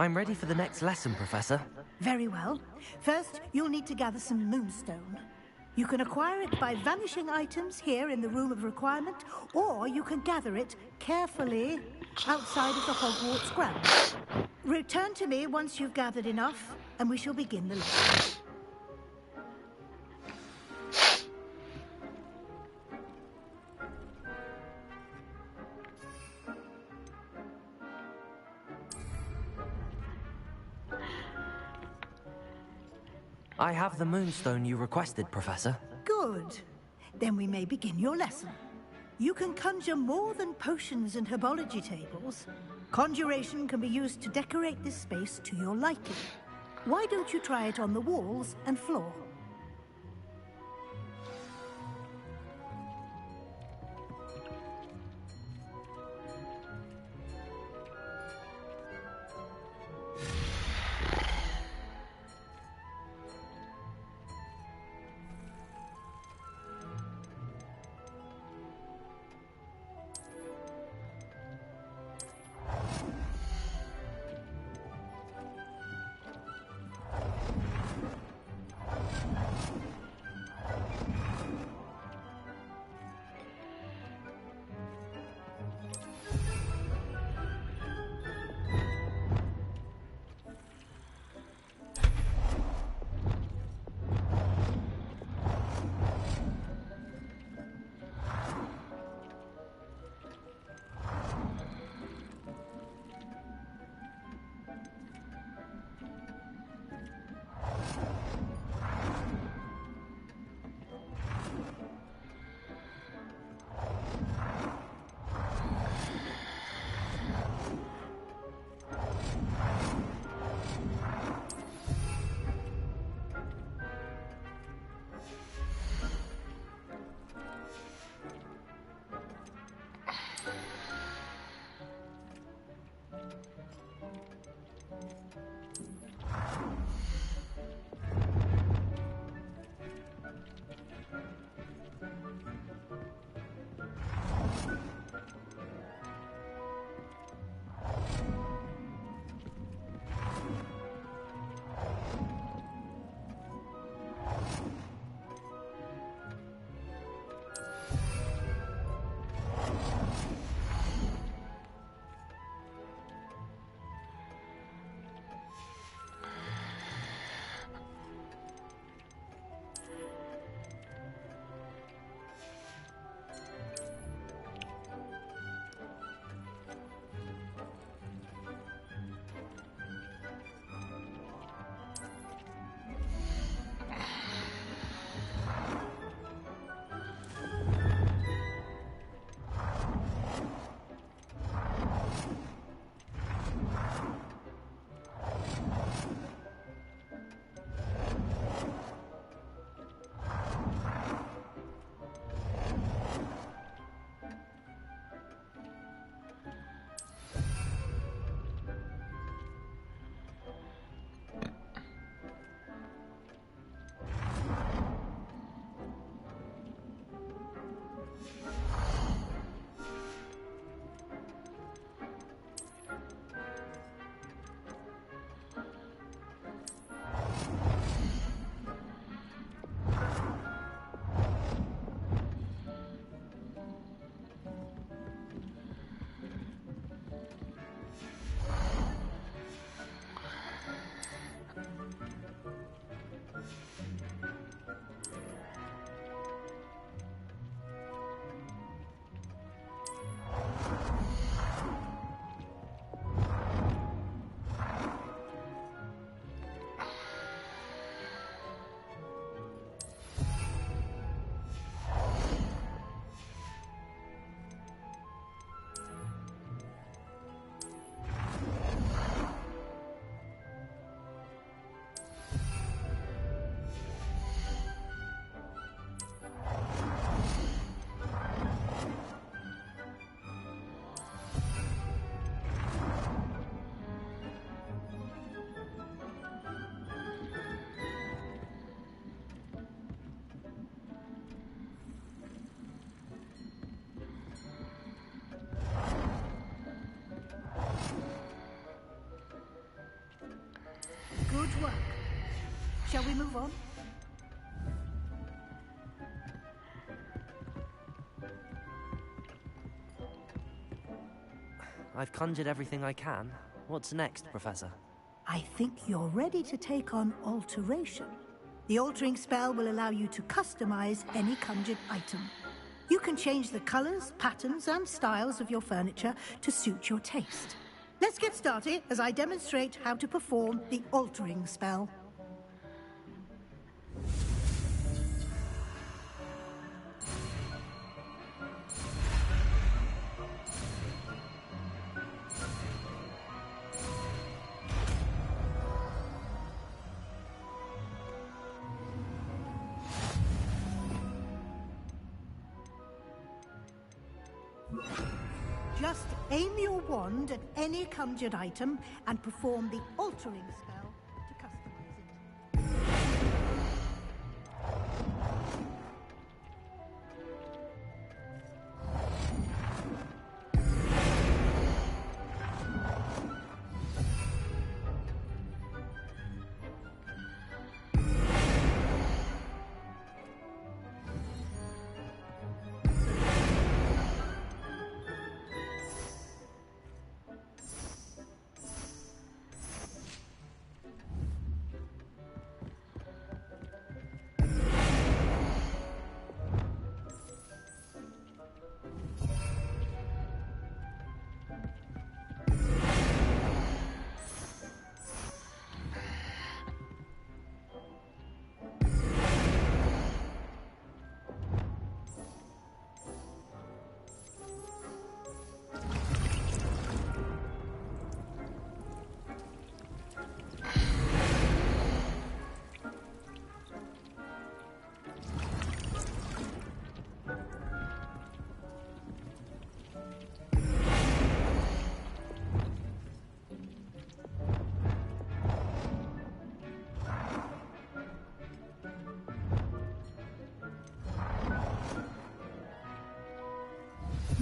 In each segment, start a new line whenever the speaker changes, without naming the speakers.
I'm ready for the next lesson, Professor.
Very well. First, you'll need to gather some moonstone. You can acquire it by vanishing items here in the Room of Requirement, or you can gather it carefully outside of the Hogwarts grounds. Return to me once you've gathered enough, and we shall begin the lesson.
I have the moonstone you requested, Professor.
Good. Then we may begin your lesson. You can conjure more than potions and herbology tables. Conjuration can be used to decorate this space to your liking. Why don't you try it on the walls and floor? Shall we move on?
I've conjured everything I can. What's next, Professor?
I think you're ready to take on alteration. The altering spell will allow you to customize any conjured item. You can change the colors, patterns, and styles of your furniture to suit your taste. Let's get started as I demonstrate how to perform the altering spell. Just aim your wand at any conjured item and perform the altering spell to customize it.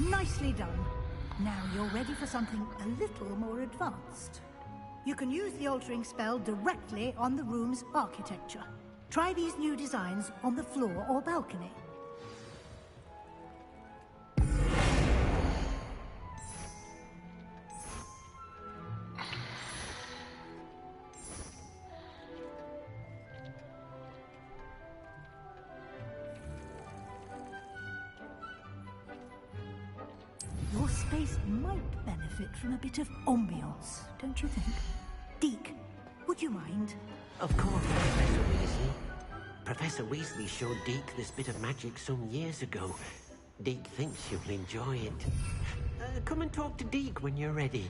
Nicely done. Now you're ready for something a little more advanced. You can use the altering spell directly on the room's architecture. Try these new designs on the floor or balcony. Your space might benefit from a bit of ambiance, don't you think? Deke, would you mind?
Of course, Professor Weasley. Professor Weasley showed Deke this bit of magic some years ago. Deke thinks you'll enjoy it. Come and talk to Deke when you're ready.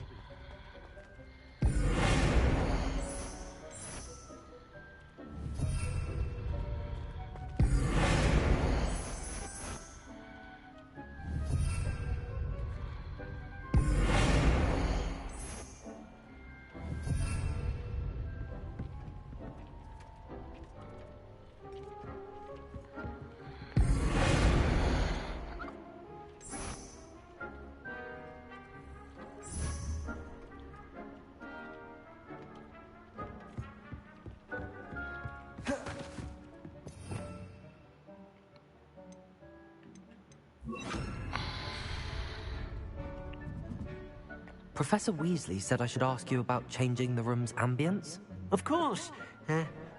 Professor Weasley said I should ask you about changing the room's ambience?
Of course.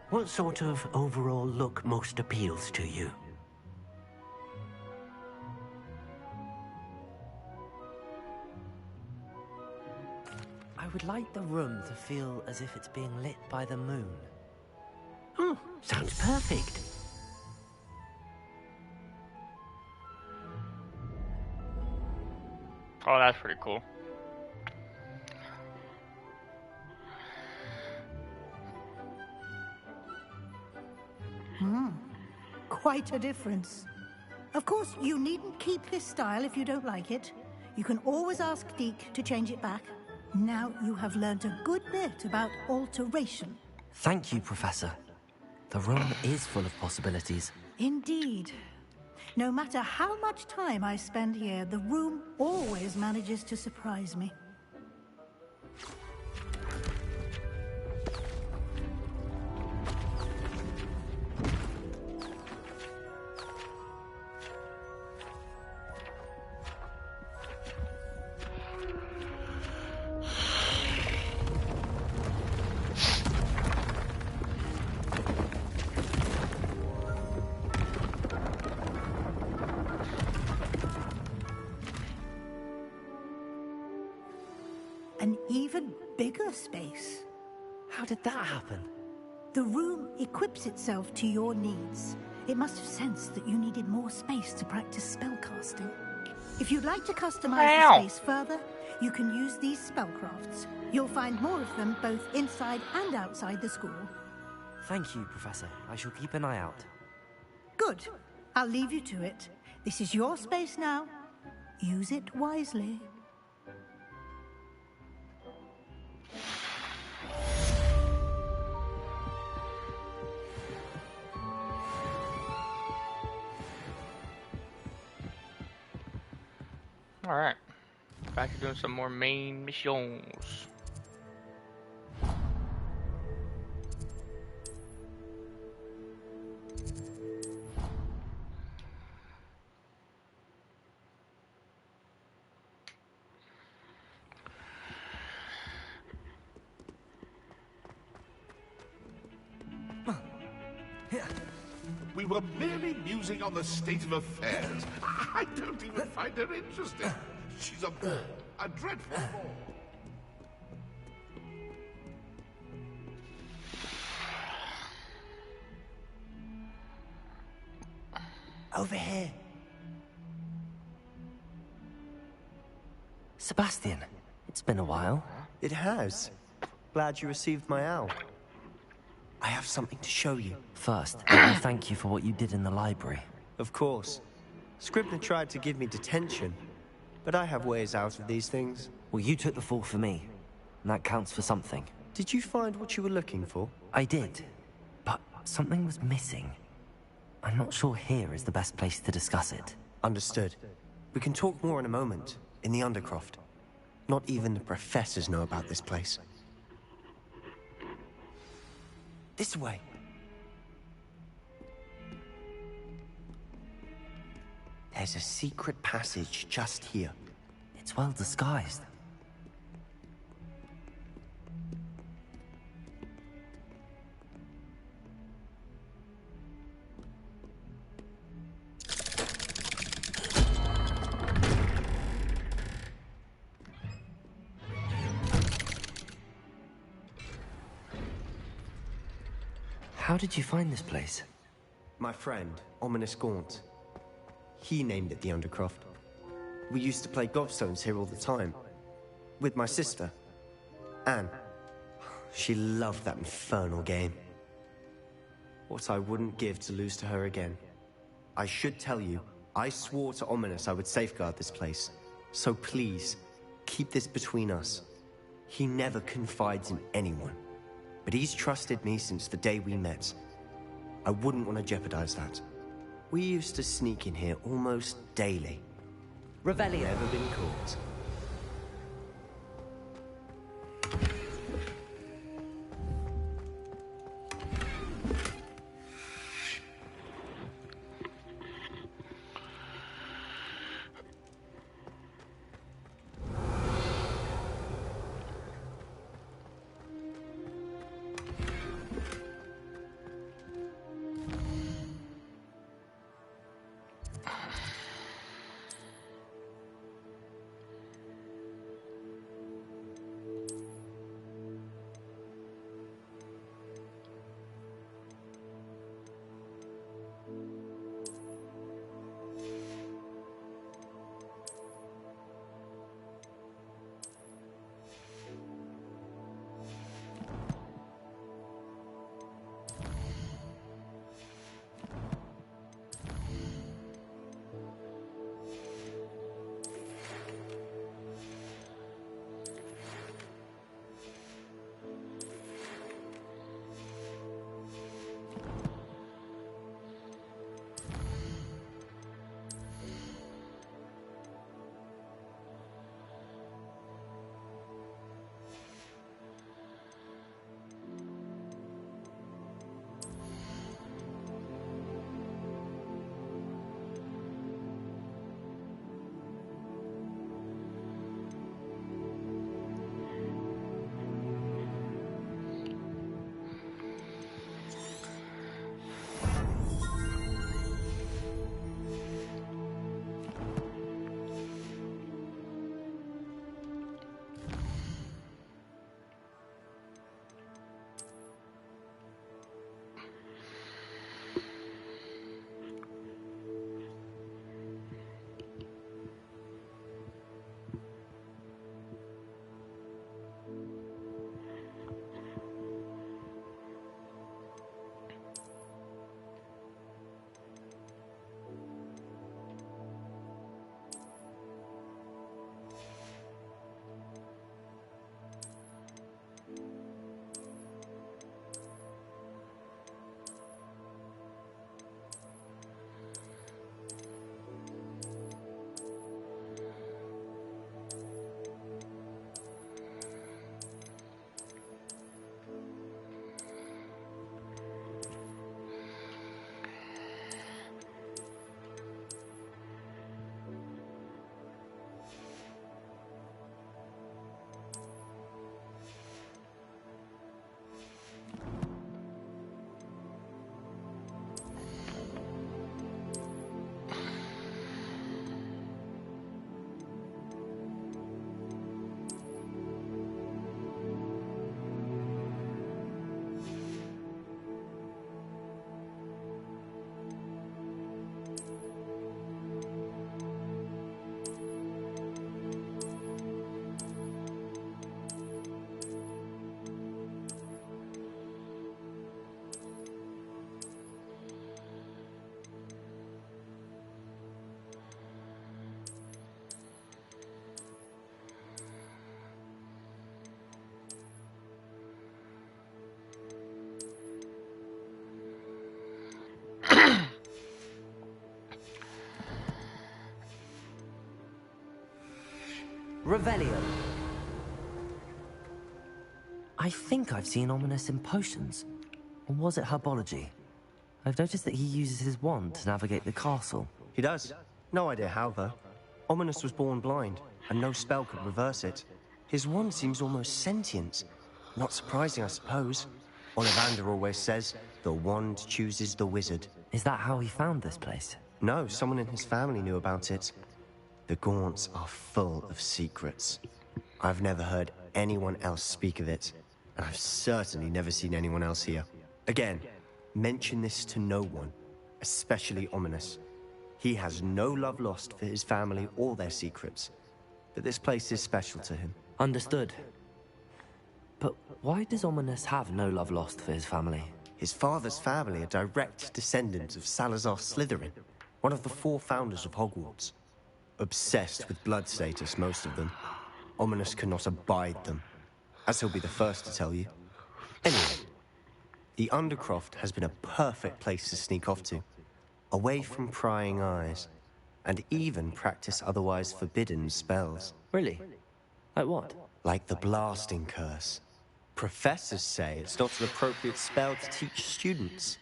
What sort of overall look most appeals to you?
I would like the room to feel as if it's being lit by the moon.
Oh, sounds perfect.
Oh, that's pretty cool.
Quite a difference. Of course, you needn't keep this style if you don't like it. You can always ask Deke to change it back. Now you have learned a good bit about alteration.
Thank you, Professor. The room is full of possibilities.
Indeed. No matter how much time I spend here, the room always manages to surprise me. an even bigger space.
How did that happen?
The room equips itself to your needs. It must have sensed that you needed more space to practice spellcasting. If you'd like to customize the space further, you can use these spellcrafts. You'll find more of them both inside and outside the school.
Thank you, Professor. I shall keep an eye out.
Good. I'll leave you to it. This is your space now. Use it wisely.
Alright. Back to doing some more main missions.
We were merely musing on the state of affairs. I don't even find her interesting. She's a bore, a dreadful bore.
Over here. Sebastian, it's been a while.
It has. Glad you received my owl. I have something to show you.
First, let me thank you for what you did in the library.
Of course. Scribner tried to give me detention, but I have ways out of these things.
Well, you took the fall for me, and that counts for something.
Did you find what you were looking for?
I did, but something was missing. I'm not sure here is the best place to discuss it.
Understood. We can talk more in a moment, in the Undercroft. Not even the professors know about this place. This way. There's a secret passage just here.
It's well disguised. How did you find this place?
My friend, Ominous Gaunt. He named it the Undercroft. We used to play gobstones here all the time. With my sister, Anne. She loved that infernal game. What I wouldn't give to lose to her again. I should tell you, I swore to Ominous I would safeguard this place. So please, keep this between us. He never confides in anyone. But he's trusted me since the day we met. I wouldn't want to jeopardize that. We used to sneak in here almost daily.
Revelio.
Never been caught.
Revelio. I think I've seen Ominous in potions. Or was it herbology? I've noticed that he uses his wand to navigate the castle.
He does. No idea how, though. Ominous was born blind, and no spell could reverse it. His wand seems almost sentient. Not surprising, I suppose. Ollivander always says, the wand chooses the wizard.
Is that how he found this place?
No, someone in his family knew about it. The Gaunts are full of secrets. I've never heard anyone else speak of it, and I've certainly never seen anyone else here. Again, mention this to no one, especially Ominous. He has no love lost for his family or their secrets, but this place is special to him.
Understood. But why does Ominous have no love lost for his family?
His father's family are direct descendants of Salazar Slytherin, one of the 4 founders of Hogwarts. Obsessed with blood status, most of them. Ominous cannot abide them, as he'll be the first to tell you. Anyway, the Undercroft has been a perfect place to sneak off to, away from prying eyes, and even practice otherwise forbidden spells.
Really? Like what?
Like the blasting curse. Professors say it's not an appropriate spell to teach students.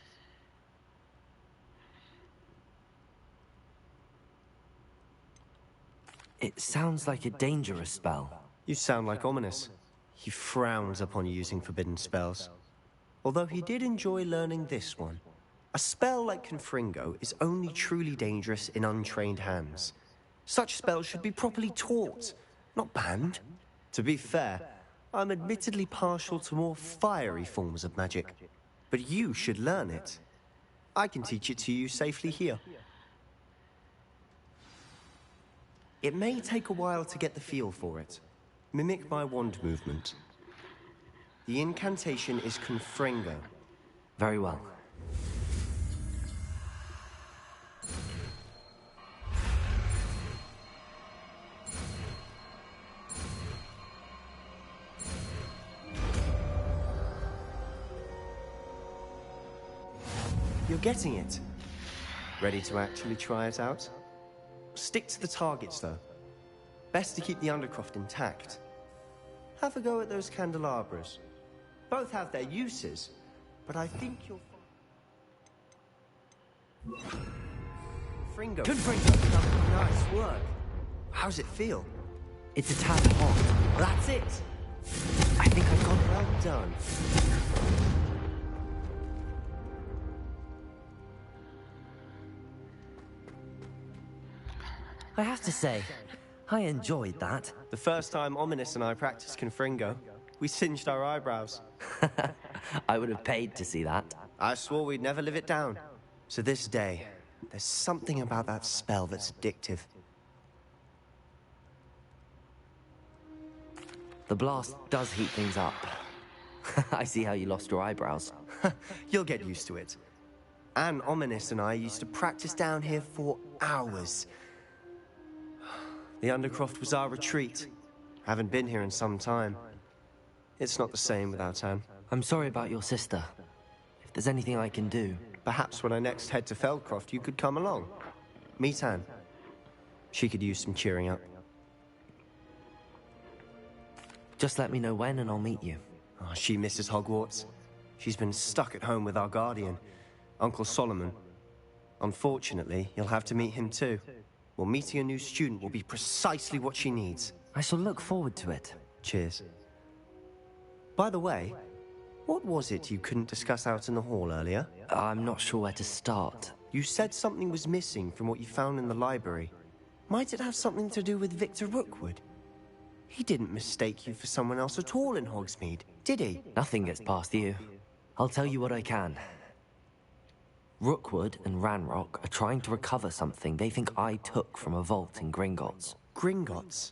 It sounds like a dangerous spell.
You sound like Ominous. He frowns upon using forbidden spells. Although he did enjoy learning this one. A spell like Confringo is only truly dangerous in untrained hands. Such spells should be properly taught, not banned. To be fair, I'm admittedly partial to more fiery forms of magic. But you should learn it. I can teach it to you safely here. It may take a while to get the feel for it. Mimic my wand movement. The incantation is Confringo.
Very well.
You're getting it. Ready to actually try it out? Stick to the targets, though. Best to keep the Undercroft intact. Have a go at those candelabras. Both have their uses, but I think you'll... Fringo. Nice work. How's it feel?
It's a tad hot.
That's it.
I think I've got it.
Well done.
I have to say, I enjoyed that.
The first time Ominous and I practiced Confringo, we singed our eyebrows.
I would have paid to see that.
I swore we'd never live it down. To this day, there's something about that spell that's addictive.
The blast does heat things up. I see how you lost your eyebrows.
You'll get used to it. Anne, Ominous and I used to practice down here for hours. The Undercroft was our retreat. Haven't been here in some time. It's not the same without Anne.
I'm sorry about your sister. If there's anything I can do...
Perhaps when I next head to Feldcroft, you could come along. Meet Anne. She could use some cheering up.
Just let me know when and I'll meet you.
Oh, she misses Hogwarts. She's been stuck at home with our guardian, Uncle Solomon. Unfortunately, you'll have to meet him too. Well, meeting a new student will be precisely what she needs.
I shall look forward to it.
Cheers. By the way, what was it you couldn't discuss out in the hall earlier?
I'm not sure where to start.
You said something was missing from what you found in the library. Might it have something to do with Victor Rookwood? He didn't mistake you for someone else at all in Hogsmeade, did he?
Nothing gets past you. I'll tell you what I can. Rookwood and Ranrock are trying to recover something they think I took from a vault in Gringotts.
Gringotts?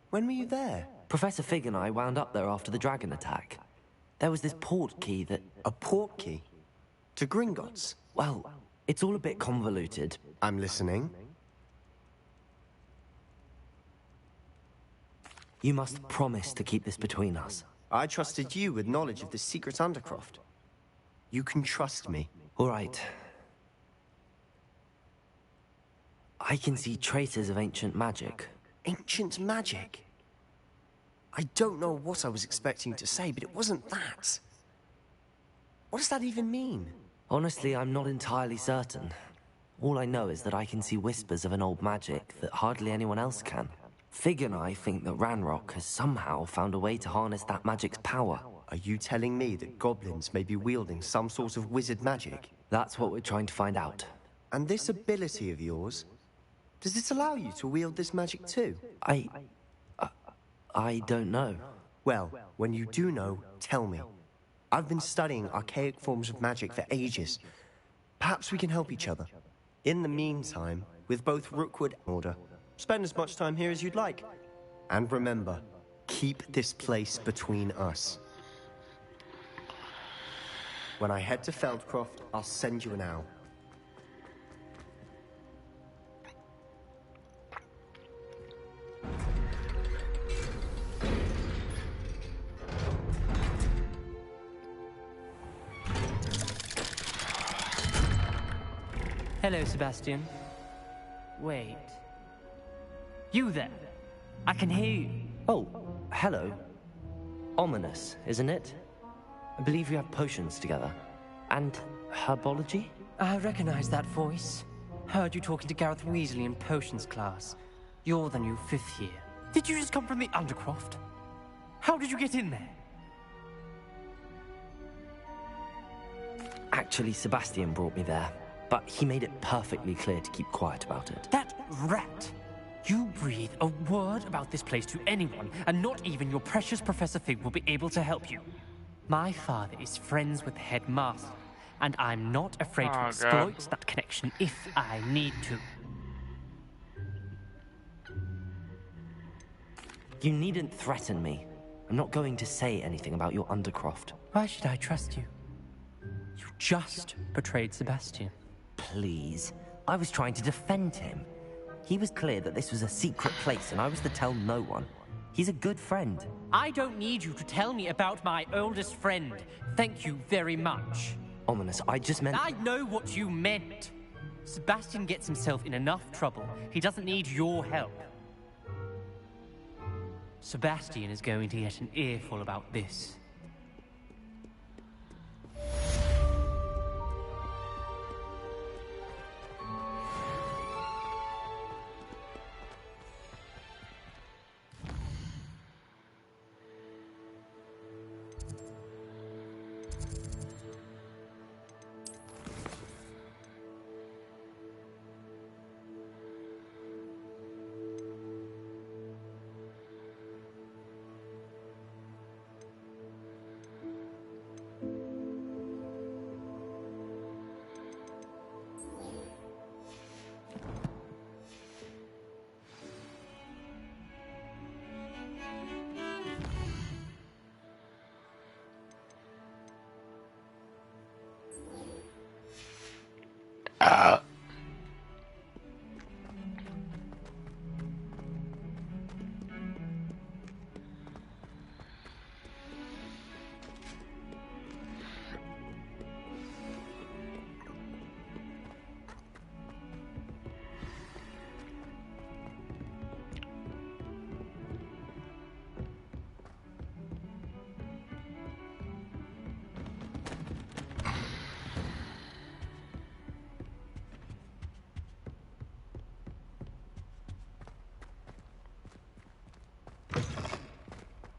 When were you there?
Professor Fig and I wound up there after the dragon attack. There was this port key that...
A port key? To Gringotts?
Well, it's all a bit convoluted.
I'm listening.
You must promise to keep this between us.
I trusted you with knowledge of the secret Undercroft. You can trust me.
All right. I can see traces of ancient magic.
Ancient magic? I don't know what I was expecting to say, but it wasn't that. What does that even mean?
Honestly, I'm not entirely certain. All I know is that I can see whispers of an old magic that hardly anyone else can. Fig and I think that Ranrock has somehow found a way to harness that magic's power.
Are you telling me that goblins may be wielding some sort of wizard magic?
That's what we're trying to find out.
And this ability of yours, does it allow you to wield this magic too?
I don't know.
Well, when you do know, tell me. I've been studying archaic forms of magic for ages. Perhaps we can help each other. In the meantime, with both Rookwood and Order, spend as much time here as you'd like. And remember, keep this place between us. When I head to Feldcroft, I'll send you an owl.
Hello, Sebastian. Wait. You there? I can hear you.
Oh, hello. Ominous, isn't it? I believe we have potions together. And herbology?
I recognize that voice. Heard you talking to Gareth Weasley in potions class. You're the new 5th year. Did you just come from the Undercroft? How did you get in there?
Actually, Sebastian brought me there. But he made it perfectly clear to keep quiet about it.
That rat! You breathe a word about this place to anyone, and not even your precious Professor Fig will be able to help you. My father is friends with the headmaster, and I'm not afraid to exploit that connection if I need to.
You needn't threaten me. I'm not going to say anything about your Undercroft.
Why should I trust you? You just betrayed Sebastian.
Please. I was trying to defend him. He was clear that this was a secret place and I was to tell no one. He's a good friend.
I don't need you to tell me about my oldest friend. Thank you very much.
Ominous, I just meant...
I know what you meant. Sebastian gets himself in enough trouble. He doesn't need your help. Sebastian is going to get an earful about this.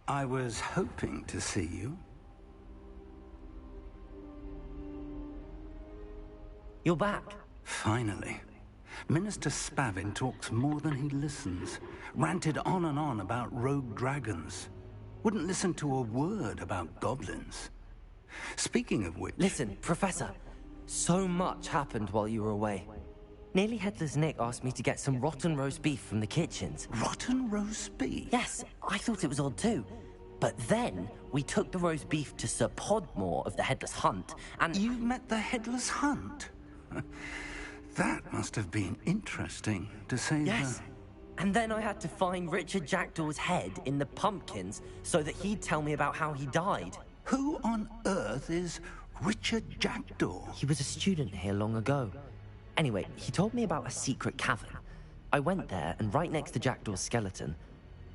I was hoping to see you.
You're back.
Finally. Minister Spavin talks more than he listens. Ranted on and on about rogue dragons. Wouldn't listen to a word about goblins. Speaking of which...
Listen, Professor. So much happened while you were away. Nearly Headless Nick asked me to get some rotten roast beef from the kitchens.
Rotten roast beef?
Yes, I thought it was odd too. But then, we took the roast beef to Sir Podmore of the Headless Hunt, and...
You met the Headless Hunt? That must have been interesting, to say the...
Yes. And then I had to find Richard Jackdaw's head in the pumpkins so that he'd tell me about how he died.
Who on earth is Richard Jackdaw?
He was a student here long ago. Anyway, he told me about a secret cavern. I went there, and right next to Jackdaw's skeleton,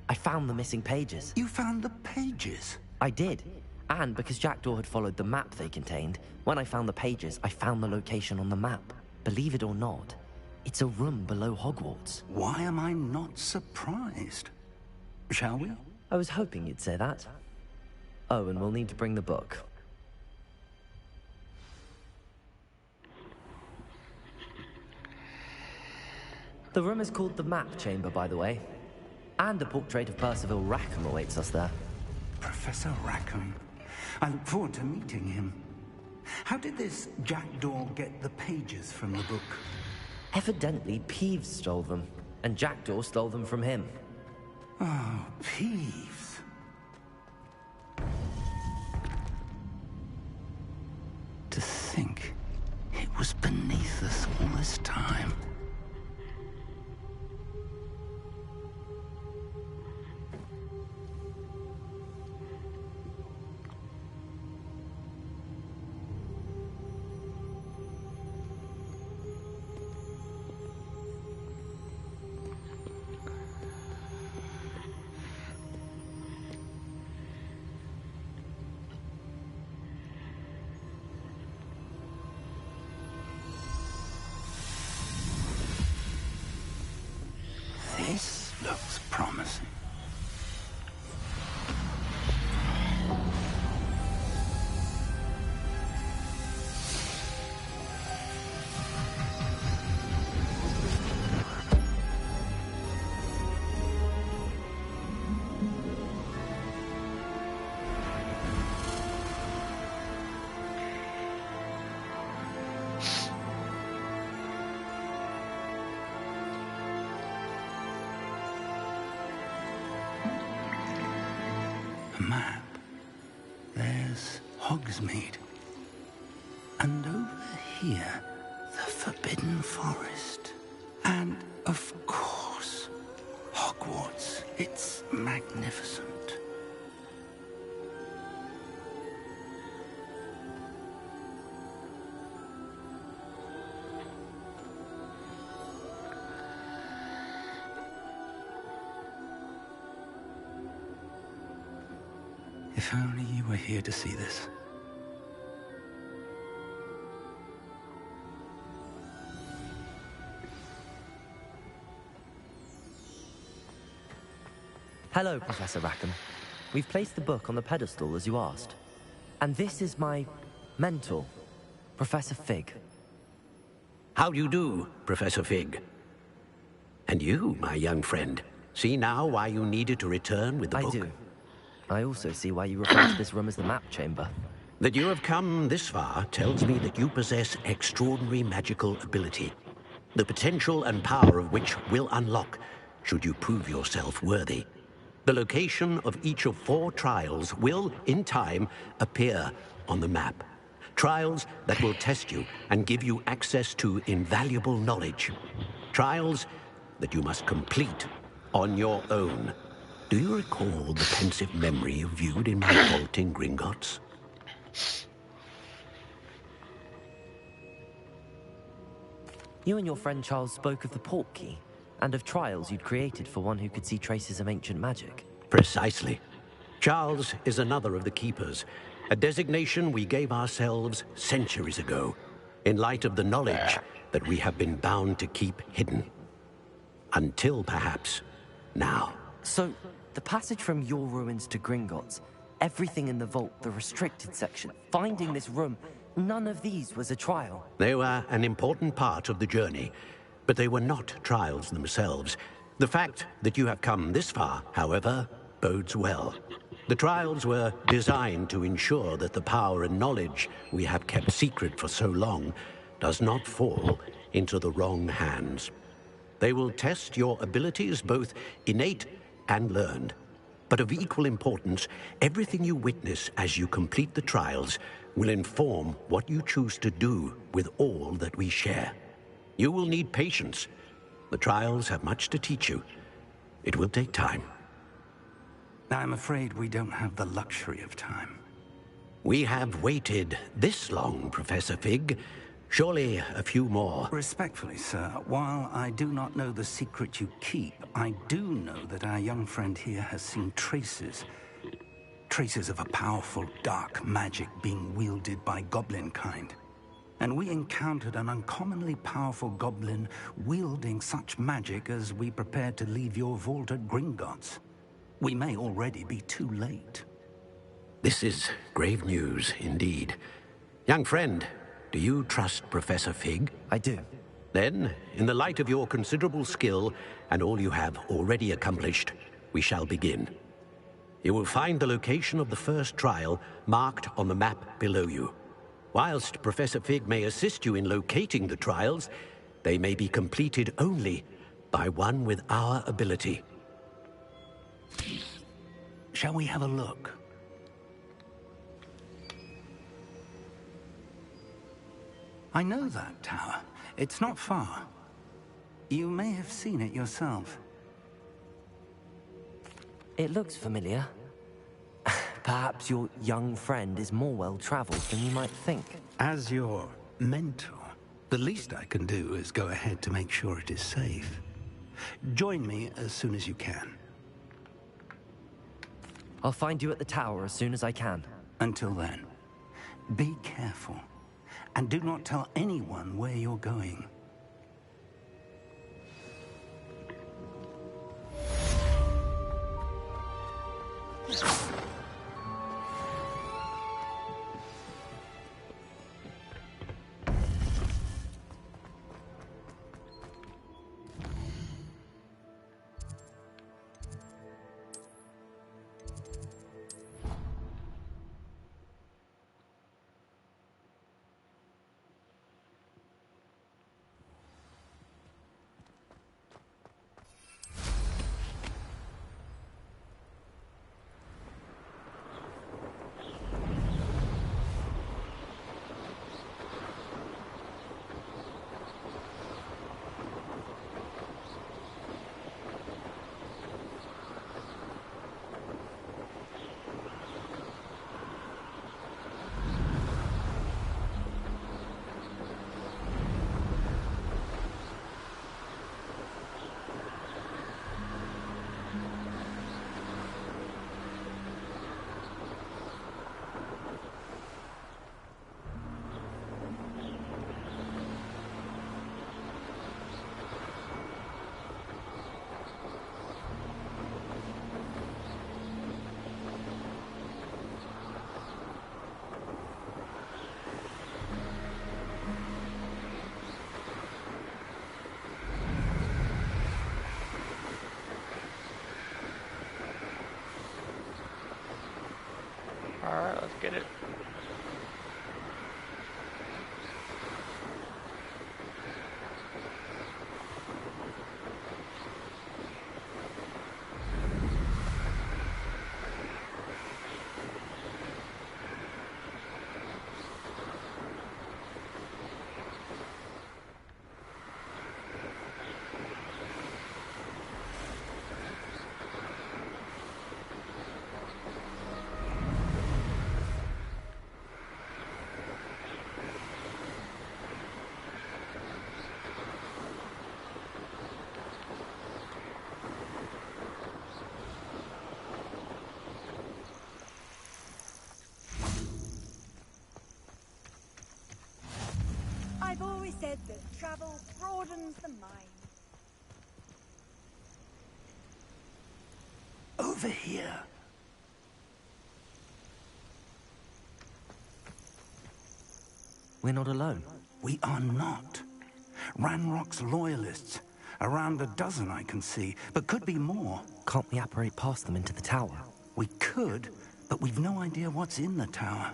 I found the missing pages.
You found the pages?
I did. And because Jackdaw had followed the map they contained, when I found the pages, I found the location on the map. Believe it or not, it's a room below Hogwarts.
Why am I not surprised? Shall we?
I was hoping you'd say that. Oh, and we'll need to bring the book. The room is called the Map Chamber, by the way. And a portrait of Percival Rackham awaits us there.
Professor Rackham. I look forward to meeting him. How did this Jackdaw get the pages from the book?
Evidently, Peeves stole them, and Jackdaw stole them from him.
Oh, Peeves. To think it was beneath us all this time. This looks promising. Map. There's Hogsmeade. And over here, the Forbidden Forest. And, of course, Hogwarts. It's magnificent. If only you were here to see this.
Hello, Professor Rackham. We've placed the book on the pedestal as you asked. And this is my mentor, Professor Fig.
How do you do, Professor Fig? And you, my young friend, see now why you needed to return with the book?
I do. I also see why you refer to this room as the Map Chamber.
That you have come this far tells me that you possess extraordinary magical ability, the potential and power of which will unlock should you prove yourself worthy. The location of each of 4 trials will, in time, appear on the map. Trials that will test you and give you access to invaluable knowledge. Trials that you must complete on your own. Do you recall the pensive memory you viewed in my vault in Gringotts?
You and your friend Charles spoke of the Portkey, and of trials you'd created for one who could see traces of ancient magic.
Precisely. Charles is another of the Keepers, a designation we gave ourselves centuries ago, in light of the knowledge that we have been bound to keep hidden. Until, perhaps, now.
So, the passage from your ruins to Gringotts, everything in the vault, the restricted section, finding this room, none of these was a trial.
They were an important part of the journey, but they were not trials themselves. The fact that you have come this far, however, bodes well. The trials were designed to ensure that the power and knowledge we have kept secret for so long does not fall into the wrong hands. They will test your abilities, both innate and learned. But of equal importance, everything you witness as you complete the trials will inform what you choose to do with all that we share. You will need patience. The trials have much to teach you. It will take time.
I'm afraid we don't have the luxury of time.
We have waited this long, Professor Fig, Surely a few more.
Respectfully, sir, while I do not know the secret you keep, I do know that our young friend here has seen traces of a powerful dark magic being wielded by goblin kind. And we encountered an uncommonly powerful goblin wielding such magic as we prepared to leave your vault at Gringotts. We may already be too late.
This is grave news indeed. Young friend, do you trust Professor Fig?
I do.
Then, in the light of your considerable skill and all you have already accomplished, we shall begin. You will find the location of the first trial marked on the map below you. Whilst Professor Fig may assist you in locating the trials, they may be completed only by one with our ability.
Shall we have a look? I know that tower. It's not far. You may have seen it yourself.
It looks familiar. Perhaps your young friend is more well-traveled than you might think.
As your mentor, the least I can do is go ahead to make sure it is safe. Join me as soon as you can.
I'll find you at the tower as soon as I can.
Until then, be careful, and do not tell anyone where you're going.
Alright, let's get it.
I've always said that travel broadens the mind.
Over here.
We're not alone.
We are not. Ranrock's loyalists. Around a dozen I can see, but could be more.
Can't we apparate past them into the tower?
We could, but we've no idea what's in the tower.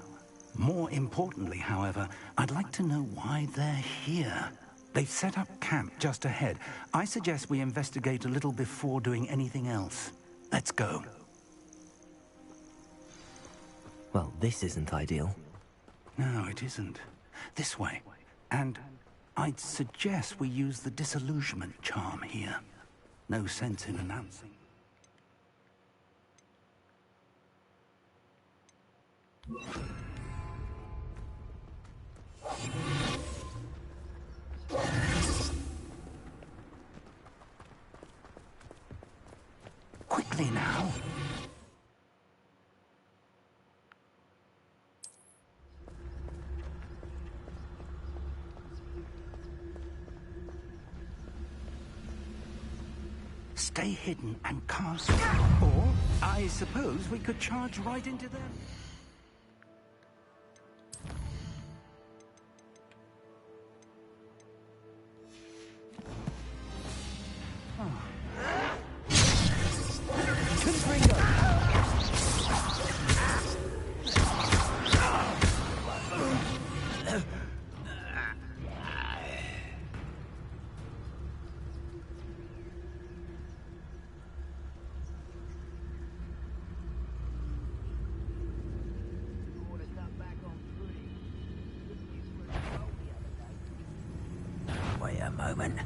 More importantly, however, I'd like to know why they're here. They've set up camp just ahead. I suggest we investigate a little before doing anything else. Let's go.
Well, this isn't ideal.
No, it isn't. This way. And I'd suggest we use the disillusionment charm here. No sense in announcing. Quickly now. Stay hidden and cast. Or, I suppose we could charge right into them. Wait a moment.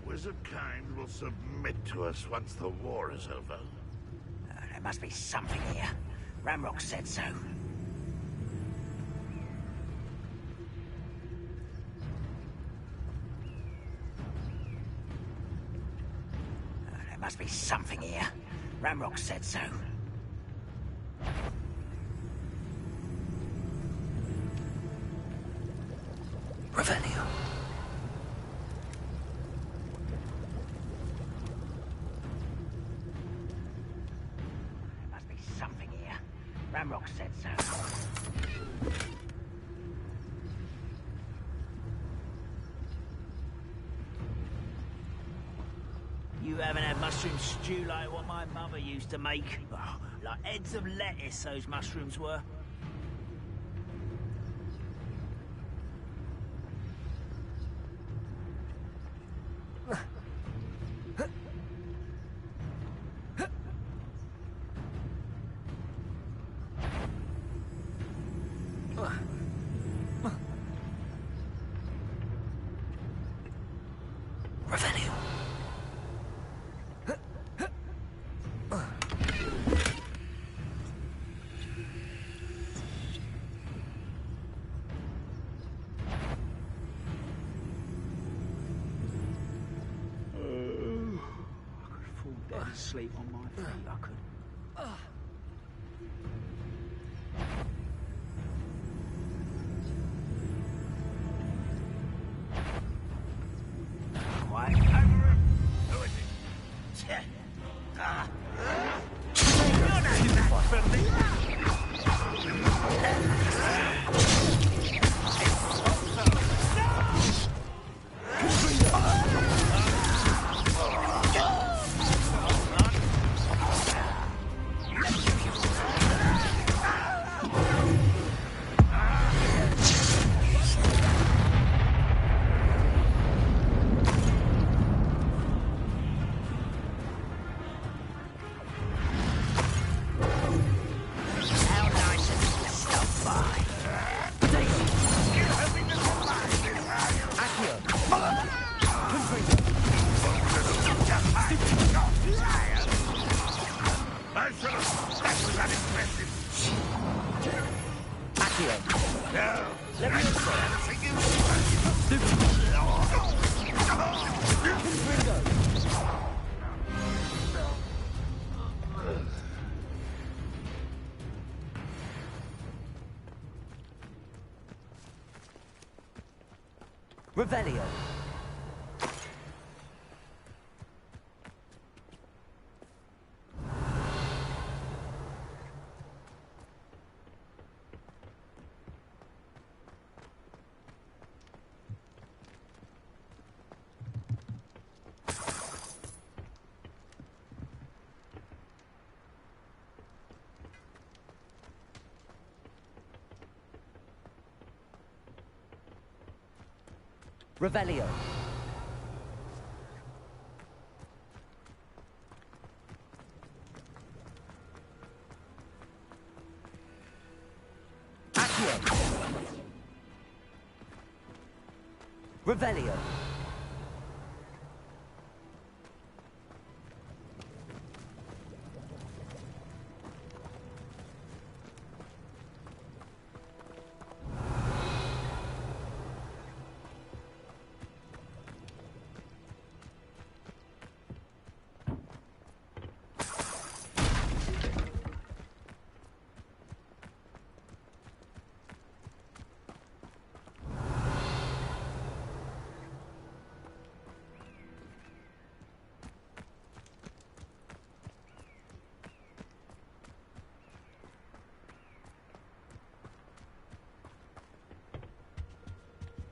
Wizardkind will submit to us once the war is over.
There must be something here. Ramrock said so. There must be something here. Ramrock said so.
Revelio.
Ramrock said so.
You haven't had mushroom stew like what my mother used to make? Oh, like heads of lettuce, those mushrooms were. Sleep on my feet, I could.
Quiet. Over it. Who is it?
I should have stuck with that impressive.
Accio.
No.
Let me
Confringo.
Revelio. Revelio. Accio. Revelio.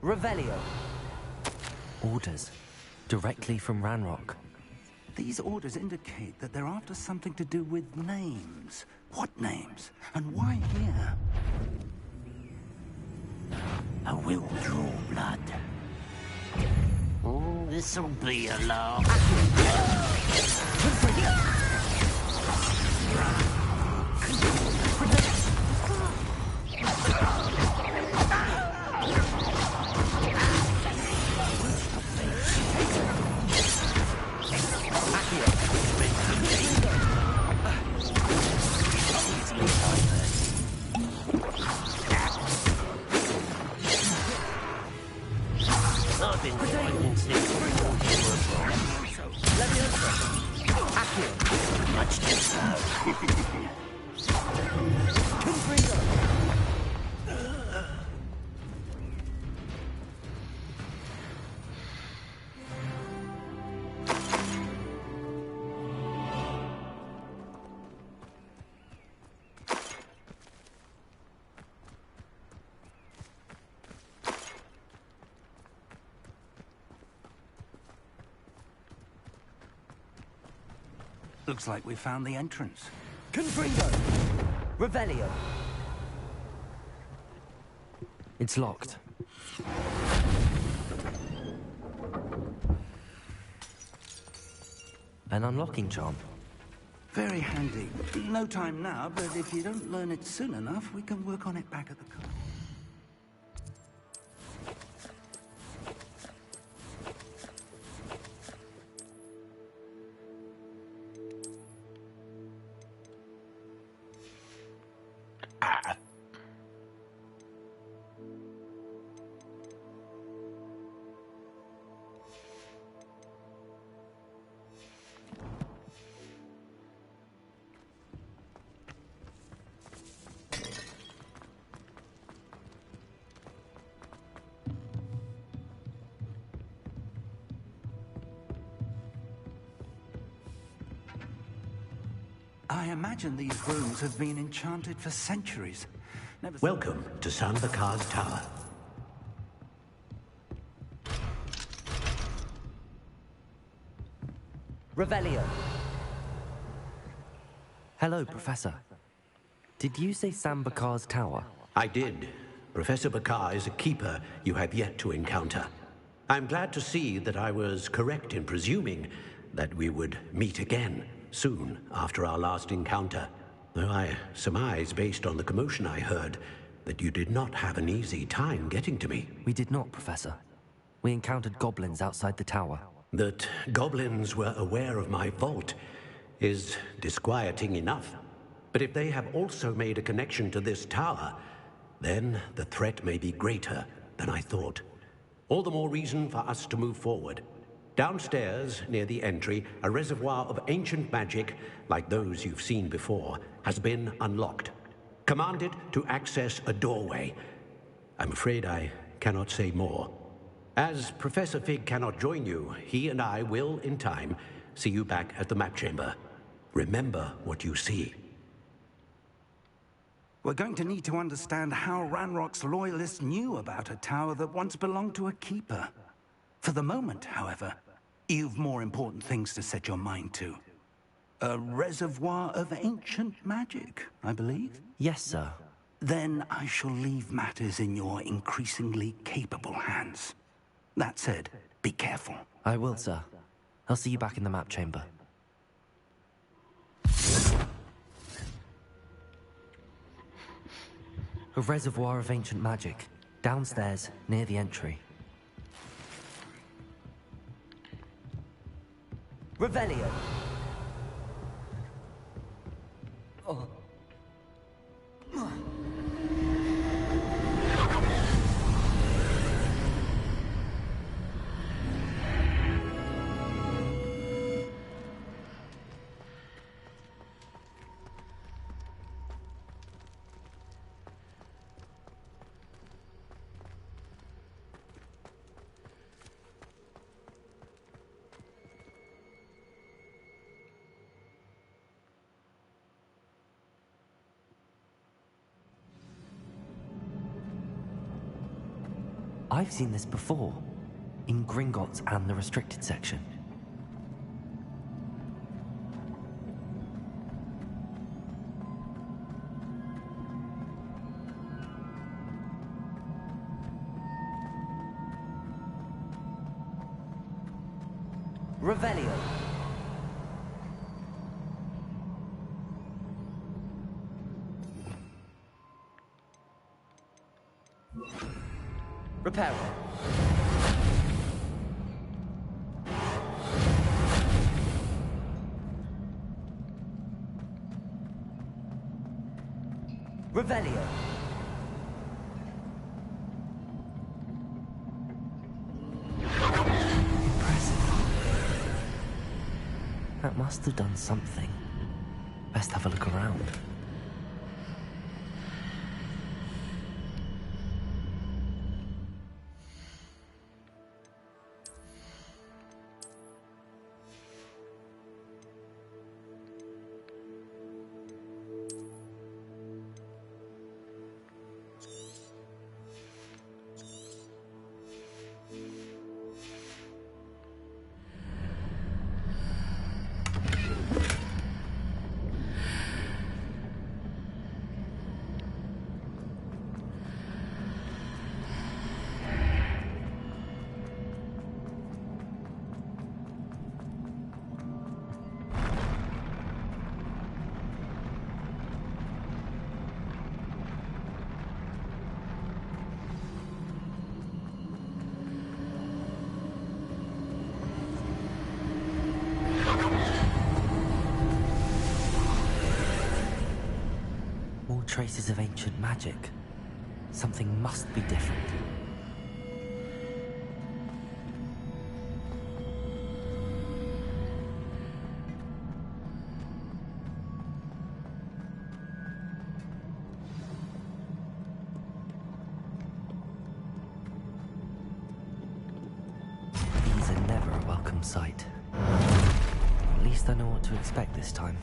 Revelio. Orders. Directly from Ranrock.
These orders indicate that they're after something to do with names. What names? And why here?
I will draw blood. Oh, this'll be a laugh. I've been fighting since you were born. Much too slow.
Looks like we found the entrance.
Confringo! Revelio. It's locked. An unlocking charm.
Very handy. No time now, but if you don't learn it soon enough, we can work on it back at the car. I imagine these rooms have been enchanted for centuries.
Welcome to Sambakar's Tower.
Revelio. Hello, Professor. Did you say Sam Bakar's tower?
I did. Professor Bakar is a keeper you have yet to encounter. I'm glad to see that I was correct in presuming that we would meet again soon after our last encounter. Though I surmise, based on the commotion I heard, that you did not have an easy time getting to me.
We did not, Professor. We encountered goblins outside the tower.
That goblins were aware of my vault is disquieting enough. But if they have also made a connection to this tower, then the threat may be greater than I thought. All the more reason for us to move forward. Downstairs, near the entry, a reservoir of ancient magic, like those you've seen before, has been unlocked. Commanded to access a doorway. I'm afraid I cannot say more. As Professor Fig cannot join you, he and I will, in time, see you back at the map chamber. Remember what you see.
We're going to need to understand how Ranrock's loyalists knew about a tower that once belonged to a keeper. For the moment, however, you've more important things to set your mind to. A reservoir of ancient magic, I believe?
Yes, sir.
Then I shall leave matters in your increasingly capable hands. That said, be careful.
I will, sir. I'll see you back in the map chamber. A reservoir of ancient magic, downstairs, near the entry. Revelio! Oh. I've seen this before, in Gringotts and the restricted section. Revelio. Repair. Revelio. Impressive. That must have done something. Best have a look around. Traces of ancient magic. Something must be different. These are never a welcome sight. At least I know what to expect this time.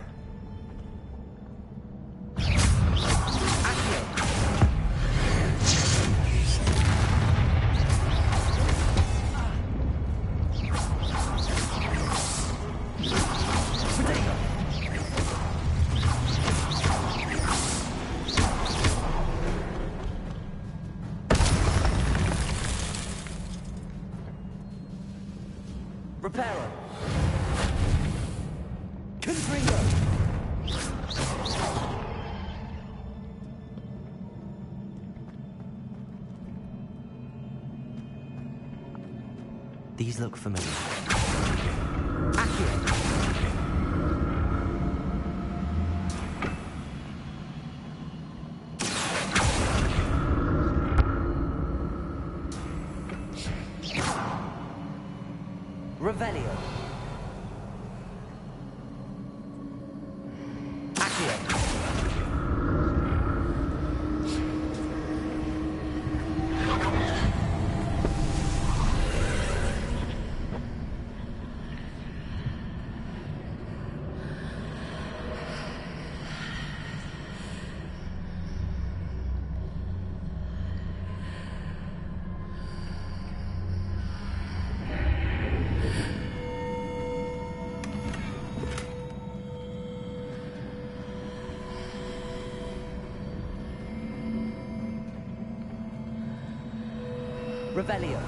Reparo. Confringo. These look familiar. Accio. Revelio.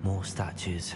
More statues.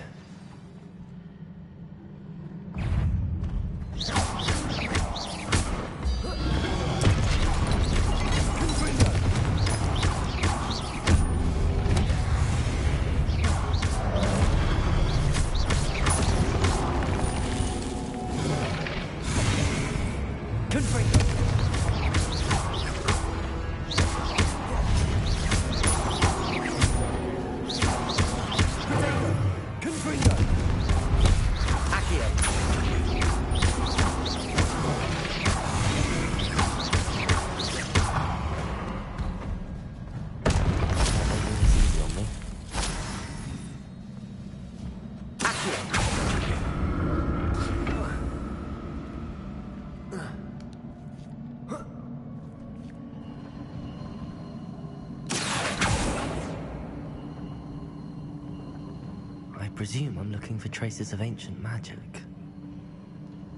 I presume I'm looking for traces of ancient magic.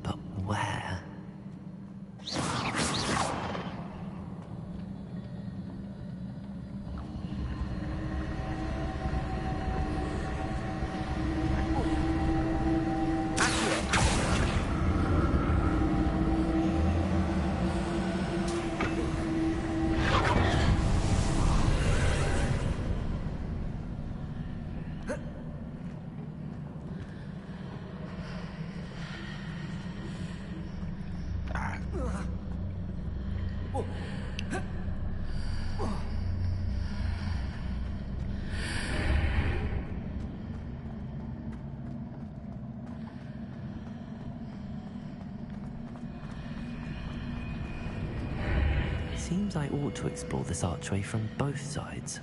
But where? Seems I ought to explore this archway from both sides.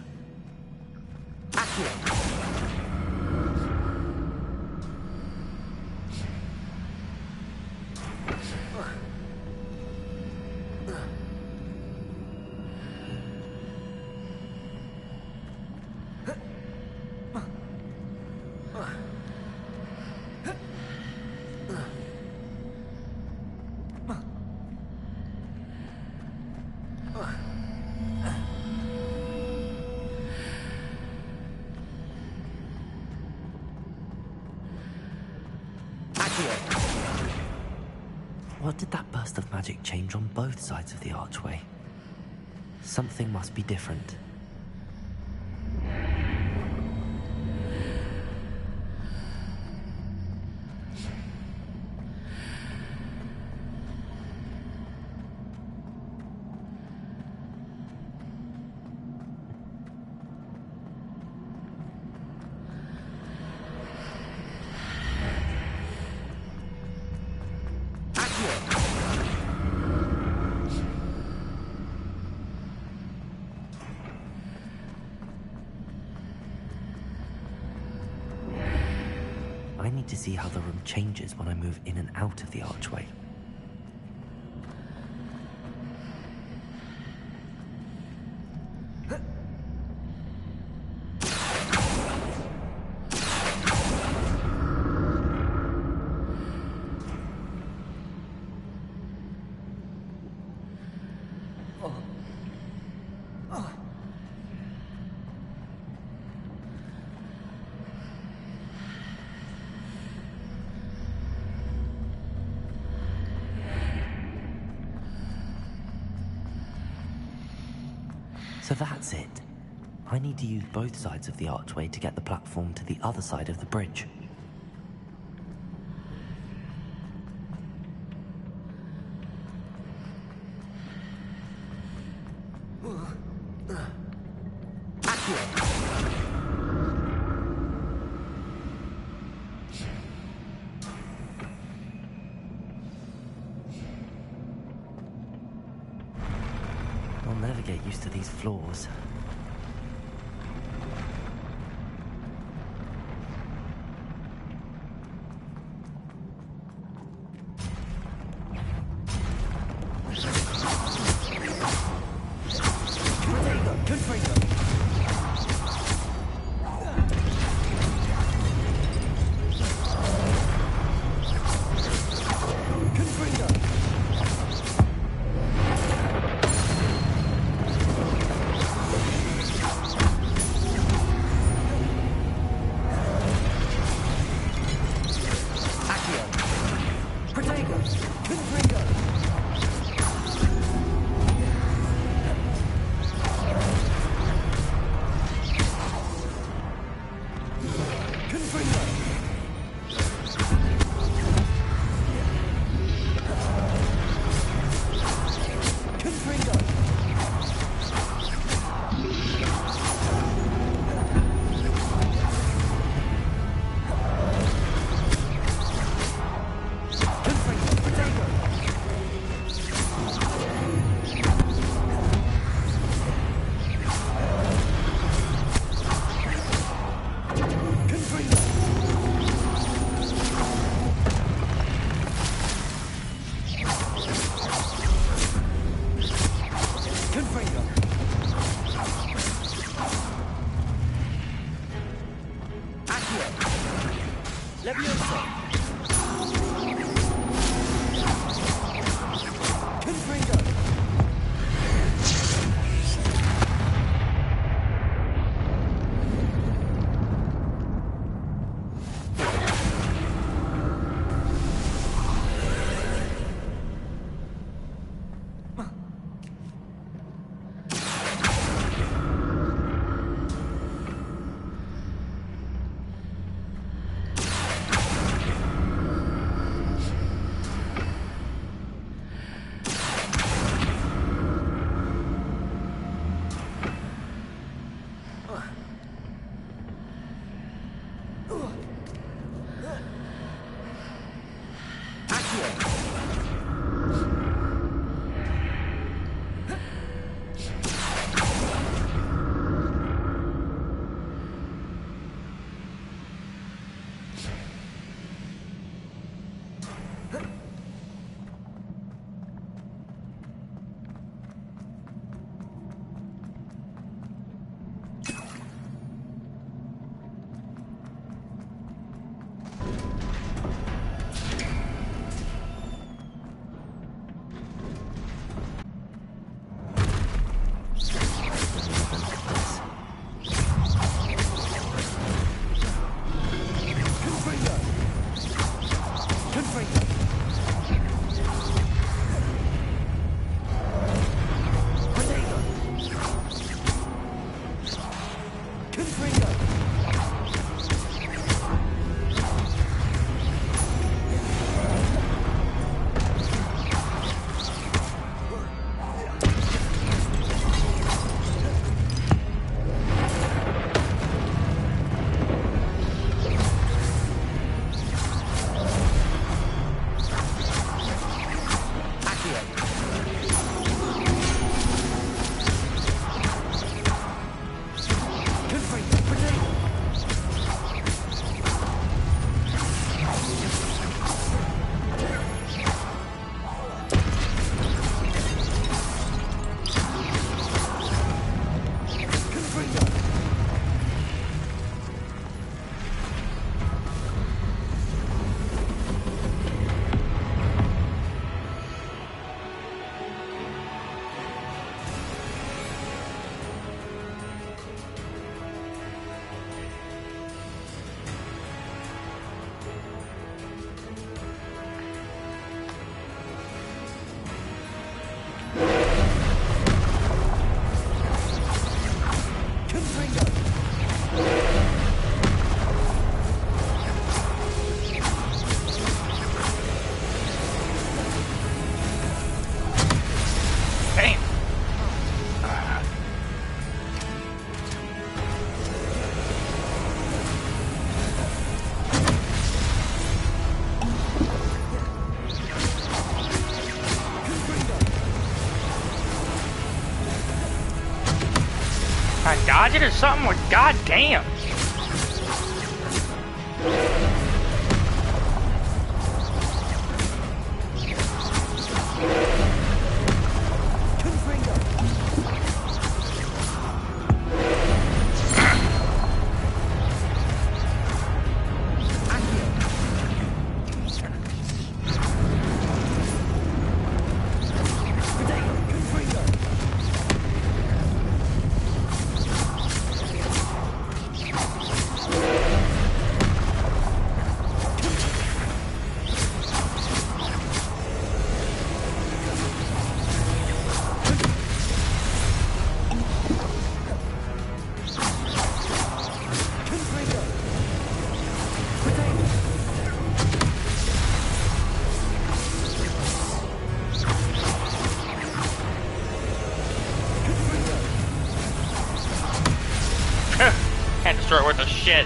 What did that burst of magic change on both sides of the archway? Something must be different. I need to see how the room changes when I move in and out of the archway. So that's it. I need to use both sides of the archway to get the platform to the other side of the bridge. used to these floors.
I dodge it or something? Or goddamn. Can't destroy it worth a shit.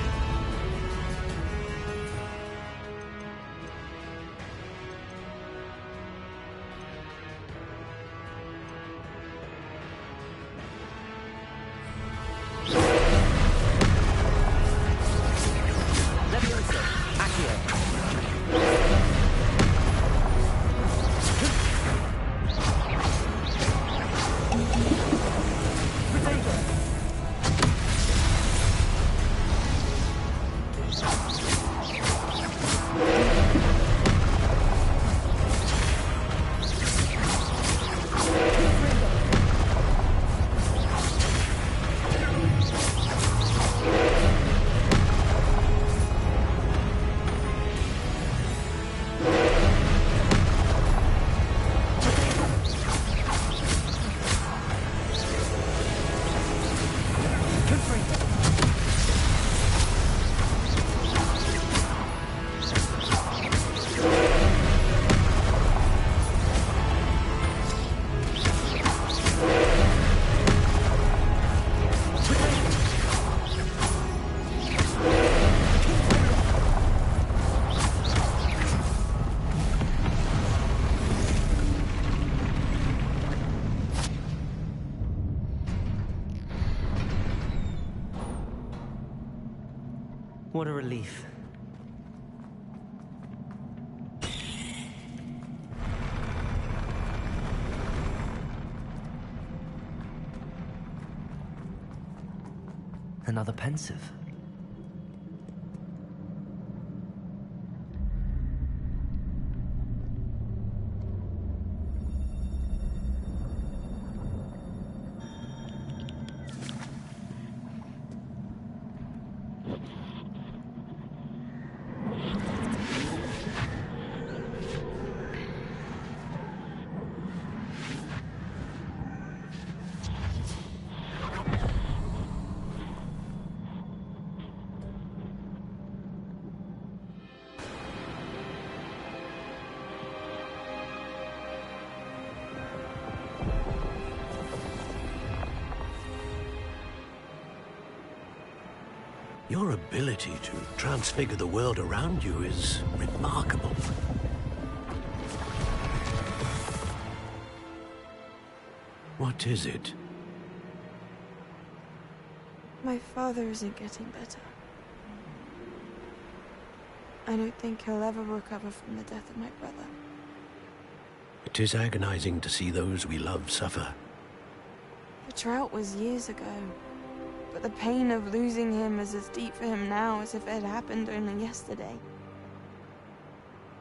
What a relief. Another pensive.
Your ability to transfigure the world around you is remarkable. What is it?
My father isn't getting better. I don't think he'll ever recover from the death of my brother.
It is agonizing to see those we love suffer.
The drought was years ago. But the pain of losing him is as deep for him now as if it had happened only yesterday.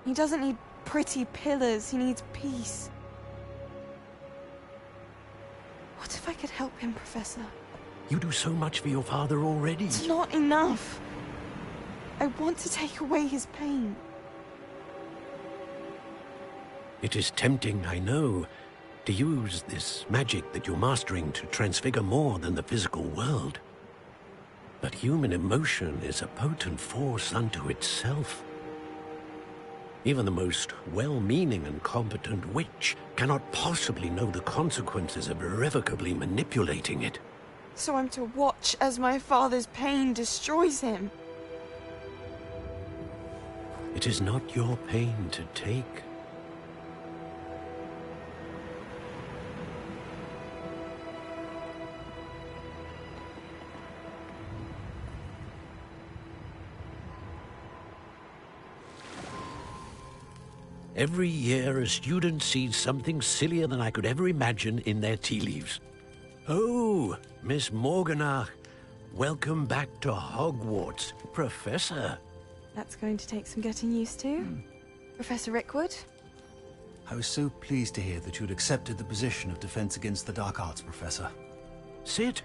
He doesn't need pretty pillars, he needs peace. What if I could help him, Professor?
You do so much for your father already.
It's not enough. I want to take away his pain.
It is tempting, I know, to use this magic that you're mastering to transfigure more than the physical world. But human emotion is a potent force unto itself. Even the most well-meaning and competent witch cannot possibly know the consequences of irrevocably manipulating it.
So I'm to watch as my father's pain destroys him?
It is not your pain to take.
Every year, a student sees something sillier than I could ever imagine in their tea leaves. Oh, Miss Morganach, welcome back to Hogwarts, Professor.
That's going to take some getting used to. Professor Rickwood?
I was so pleased to hear that you'd accepted the position of Defense Against the Dark Arts, Professor.
Sit,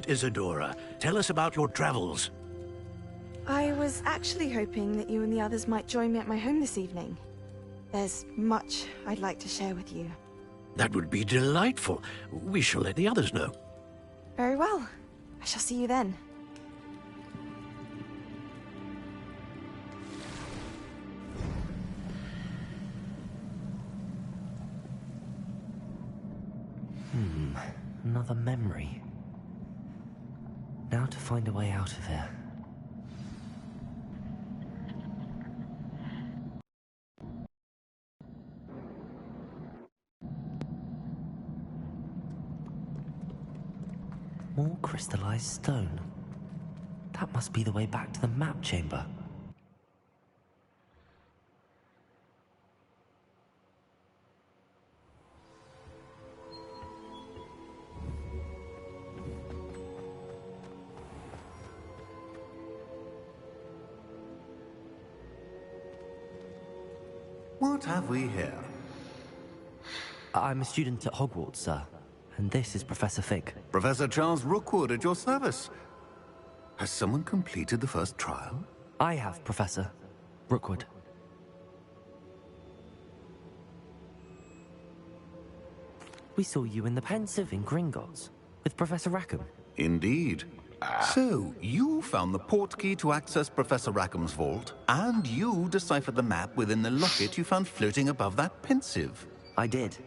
Isadora. Tell us about your travels.
I was actually hoping that you and the others might join me at my home this evening. There's much I'd like to share with you.
That would be delightful. We shall let the others know.
Very well. I shall see you then.
Another memory. Now to find a way out of here. More crystallized stone. That must be the way back to the map chamber.
What have we here?
I'm a student at Hogwarts, sir. And this is Professor Fig.
Professor Charles Rookwood at your service. Has someone completed the first trial?
I have, Professor Rookwood. We saw you in the Pensive in Gringotts with Professor Rackham.
Indeed. So, you found the portkey to access Professor Rackham's vault, and you deciphered the map within the locket you found floating above that Pensive.
I did.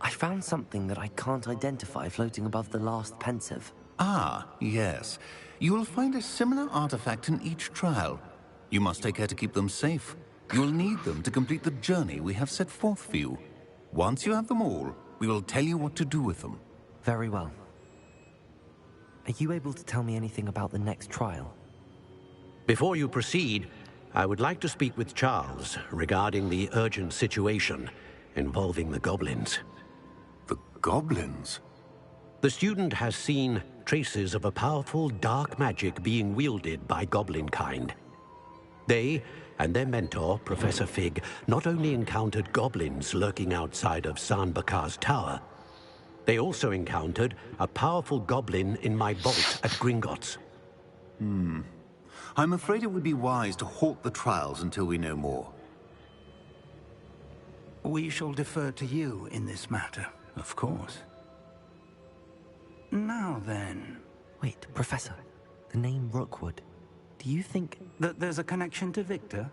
I found something that I can't identify floating above the last Pensive.
Ah, yes. You will find a similar artifact in each trial. You must take care to keep them safe. You'll need them to complete the journey we have set forth for you. Once you have them all, we will tell you what to do with them.
Very well. Are you able to tell me anything about the next trial?
Before you proceed, I would like to speak with Charles regarding the urgent situation involving the goblins.
The goblins?
The student has seen traces of a powerful dark magic being wielded by goblin kind. They and their mentor, Professor Fig, not only encountered goblins lurking outside of San Bakar's tower, they also encountered a powerful goblin in my vault at Gringotts.
I'm afraid it would be wise to halt the trials until we know more.
We shall defer to you in this matter, of course. Now then...
Wait, Professor. The name Rookwood. Do you think...
that there's a connection to Victor?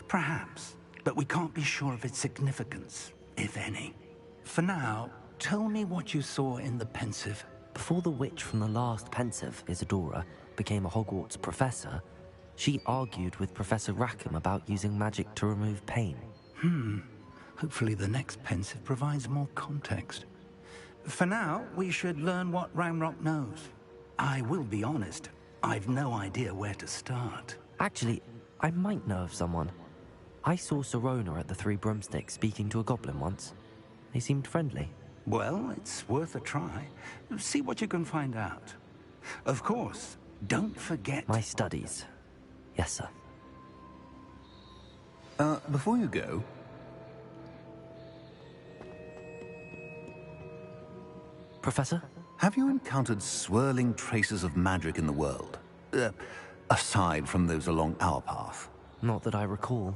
Perhaps, but we can't be sure of its significance, if any. For now, tell me what you saw in the Pensive.
Before the witch from the last Pensive, Isadora, became a Hogwarts professor, she argued with Professor Rackham about using magic to remove pain.
Hopefully the next Pensive provides more context. For now, we should learn what Ranrock knows. I will be honest, I've no idea where to start.
Actually, I might know of someone. I saw Sirona at the Three Broomsticks speaking to a goblin once. They seemed friendly.
Well, it's worth a try. See what you can find out. Of course, don't forget...
My studies. Yes, sir.
Before you go...
Professor?
Have you encountered swirling traces of magic in the world? Aside from those along our path?
Not that I recall.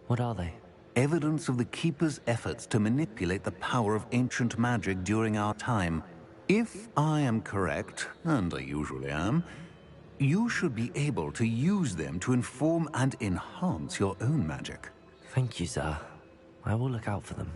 What are they?
Evidence of the Keeper's efforts to manipulate the power of ancient magic during our time. If I am correct, and I usually am, you should be able to use them to inform and enhance your own magic.
Thank you, sir. I will look out for them.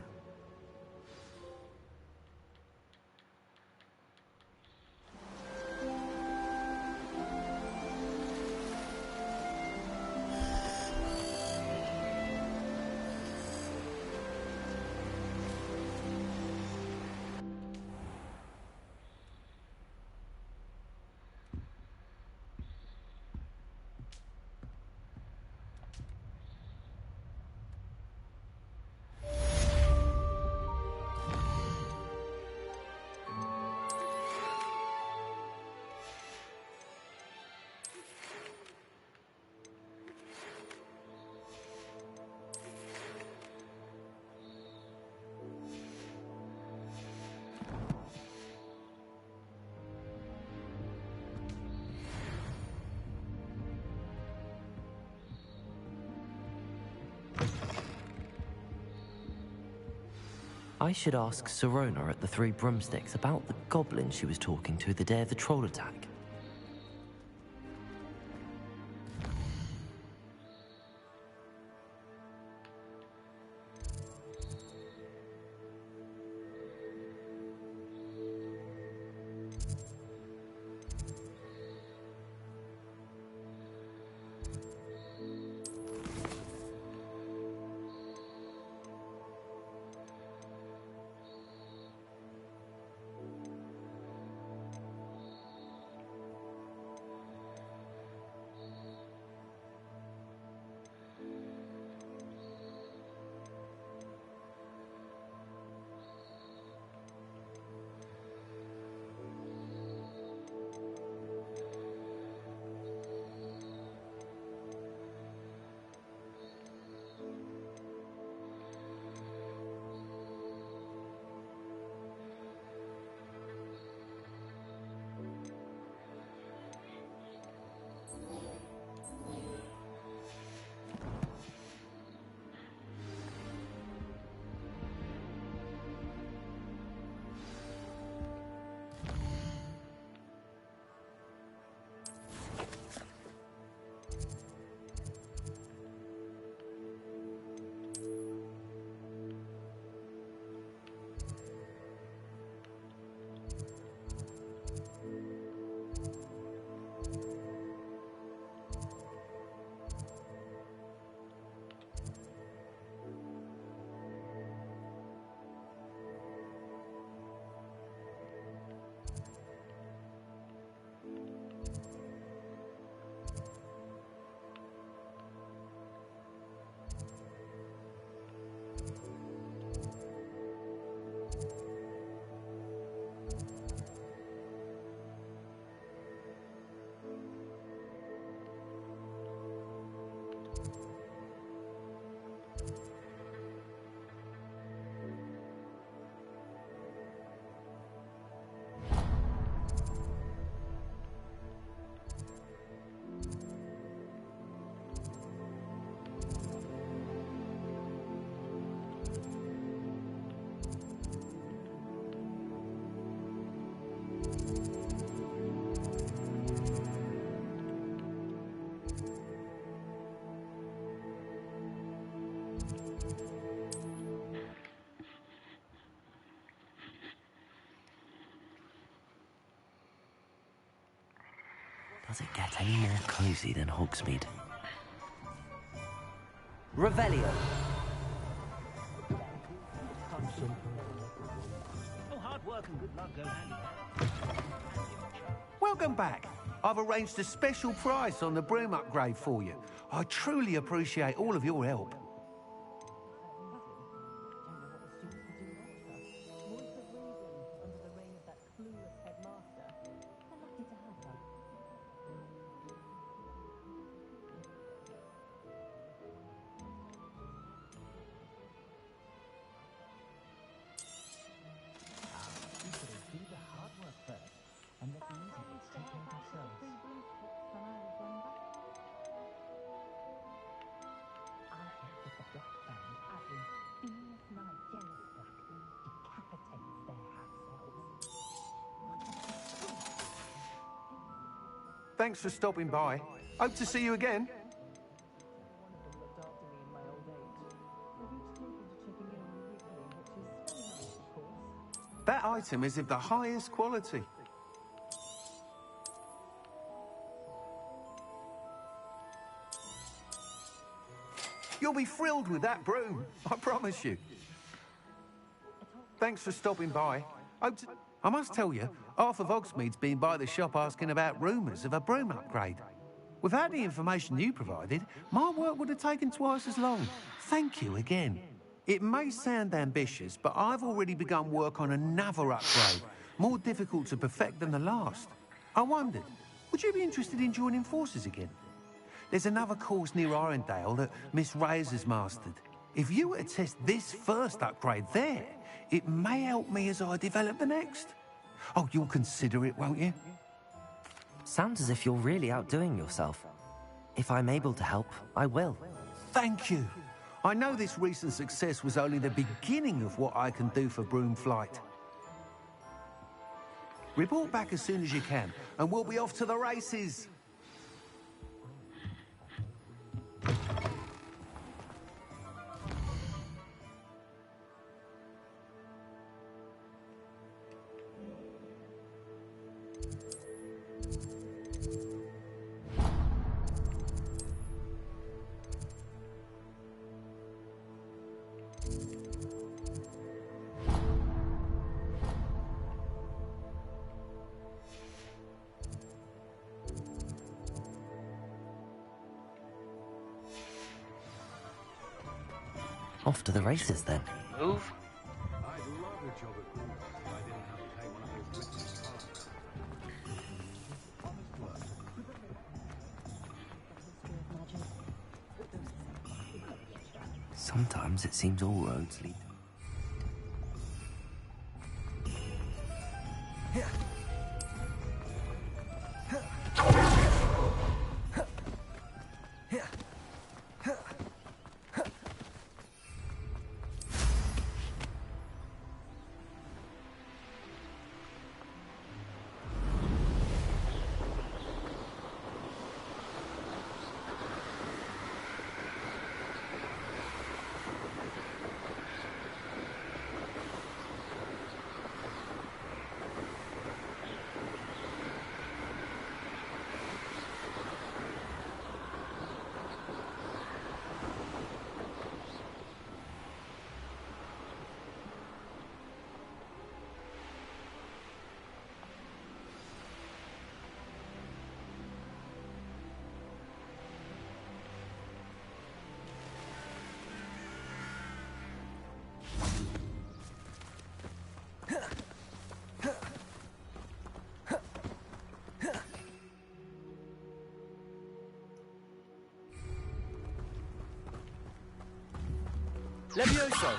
I should ask Sirona at the Three Broomsticks about the goblin she was talking to the day of the troll attack. Does it get any more cozy than Hogsmeade? Revelio.
Oh, hard work and good luck go hand
Welcome back. I've arranged a special price on the broom upgrade for you. I truly appreciate all of your help. Thanks for stopping by. Hope to see you again. That item is of the highest quality. You'll be thrilled with that broom, I promise you. Thanks for stopping by. I must tell you, half of Hogsmeade's been by the shop asking about rumours of a broom upgrade. Without the information you provided, my work would have taken twice as long. Thank you again. It may sound ambitious, but I've already begun work on another upgrade, more difficult to perfect than the last. I wondered, would you be interested in joining forces again? There's another course near Arendelle that Miss Reyes has mastered. If you were to test this first upgrade there, it may help me as I develop the next. Oh, you'll consider it, won't you?
Sounds as if you're really outdoing yourself. If I'm able to help, I will.
Thank you.
I know this recent success was only the beginning of what I can do for broom flight. Report back as soon as you can, and we'll be off to the races.
Off to the races, then.
Move.
I'd love a job at Hogwarts if I didn't have to take one of those witness cards.
Sometimes it seems all roads lead.
Levioso!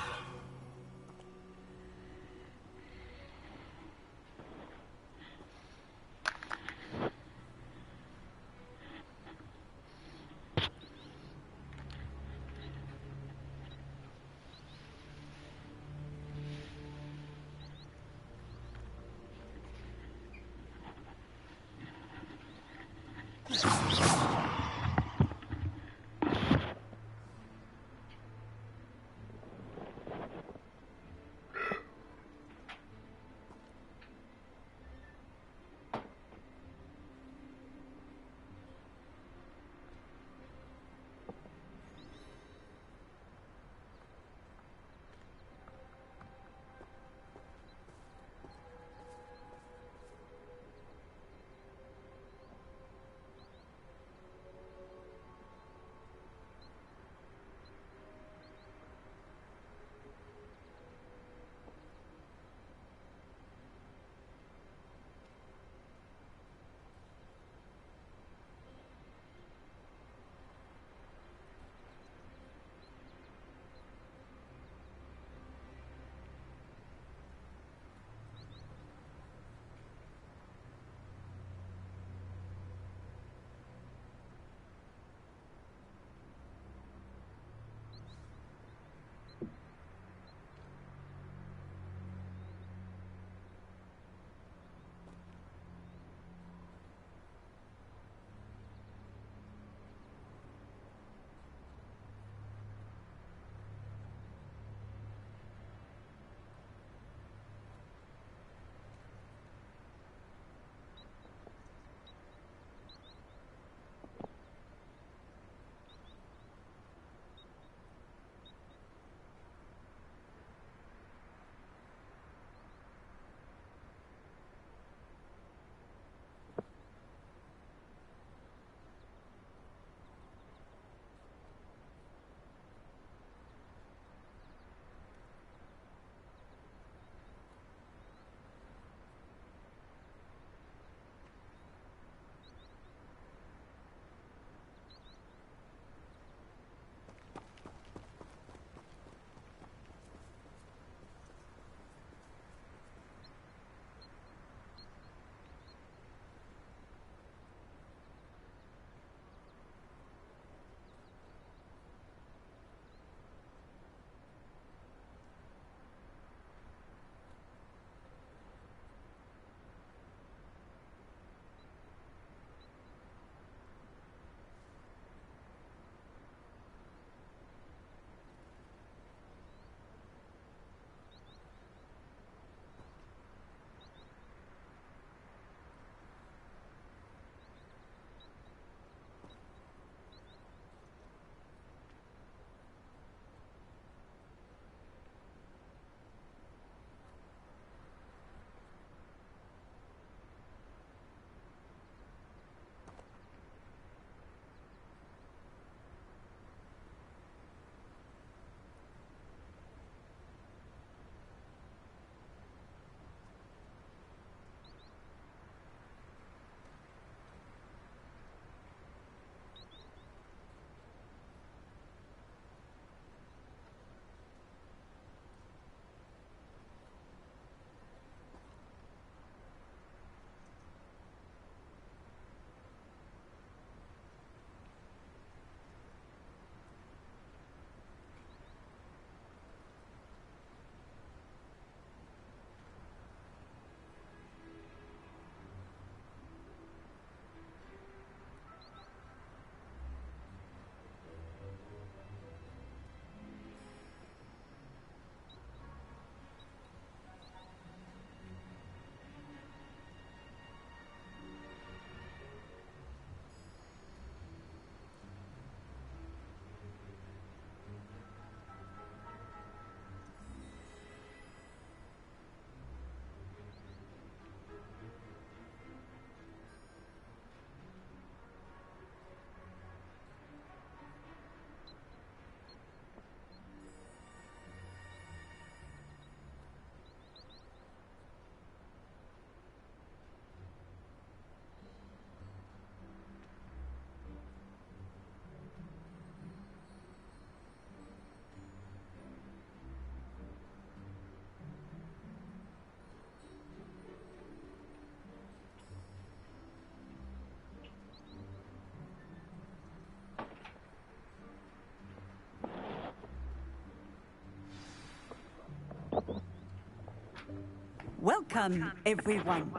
Welcome, everyone.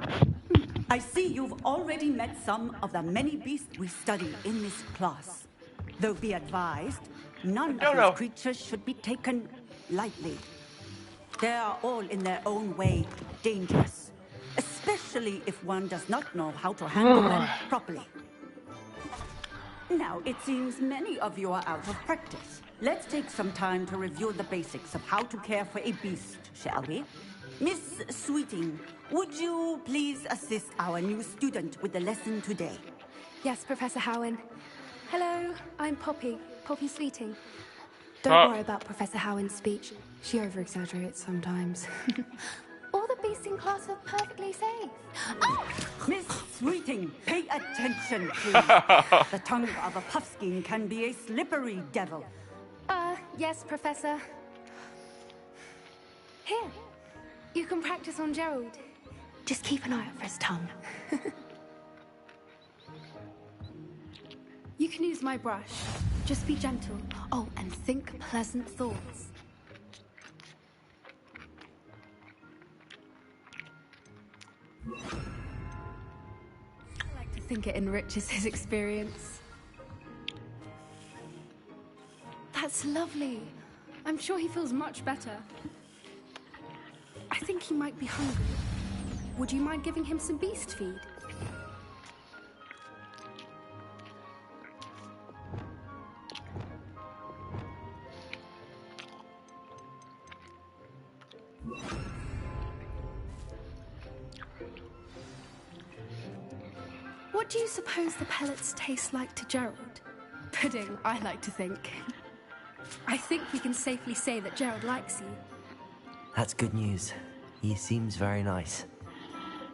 I see you've already met some of the many beasts we study in this class. Though be advised, none of these creatures should be taken lightly. They are all in their own way dangerous, especially if one does not know how to handle them properly. Now, it seems many of you are out of practice. Let's take some time to review the basics of how to care for a beast, shall we? Miss Sweeting, would you please assist our new student with the lesson today?
Yes, Professor Howen. Hello, I'm Poppy Sweeting. Don't worry about Professor Howen's speech. She over-exaggerates sometimes. All the beasts in class are perfectly safe. Oh!
Miss Sweeting, pay attention, please. The tongue of a puffskein can be a slippery devil.
Yes, Professor. Here, you can practice on Gerald. Just keep an eye out for his tongue. You can use my brush. Just be gentle. Oh, and think pleasant thoughts. I like to think it enriches his experience. That's lovely. I'm sure he feels much better. I think he might be hungry. Would you mind giving him some beast feed? What do you suppose the pellets taste like to Gerald? Pudding, I like to think. I think we can safely say that Gerald likes you.
That's good news. He seems very nice.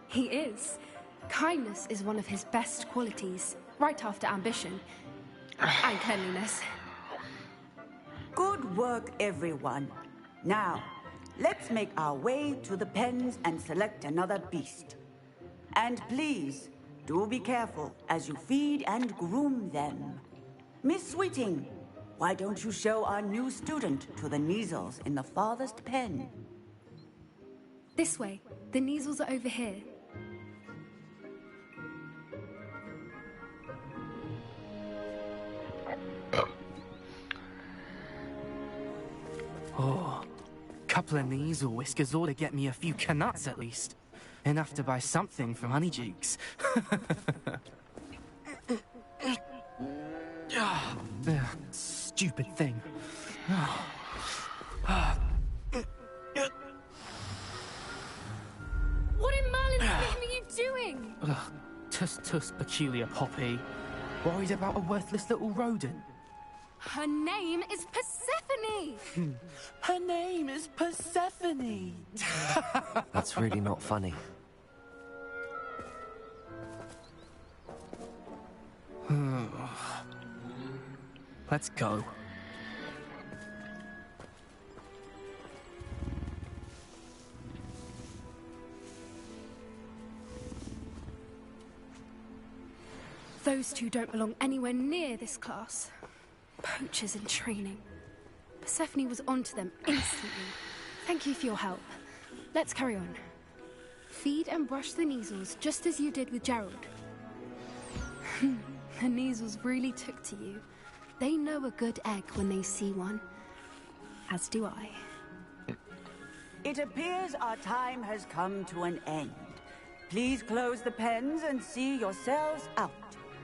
He is. Kindness is one of his best qualities, right after ambition. And cleanliness.
Good work, everyone. Now, let's make our way to the pens and select another beast. And please, do be careful as you feed and groom them. Miss Sweeting, why don't you show our new student to the Neasels in the farthest pen?
This way. The Neasels are over here.
Oh, couple of Neasel whiskers ought to get me a few canuts at least. Enough to buy something from Honeydukes. Stupid thing.
What in Merlin's name are you doing?
Tuss, peculiar Poppy. Worried about a worthless little rodent.
Her name is Persephone!
Her name is Persephone!
That's really not funny.
Let's go.
Those two don't belong anywhere near this class. Poachers in training. Persephone was onto them instantly. Thank you for your help. Let's carry on. Feed and brush the Neasels just as you did with Gerald. The Neasels really took to you. They know a good egg when they see one. As do I.
It appears our time has come to an end. Please close the pens and see yourselves out.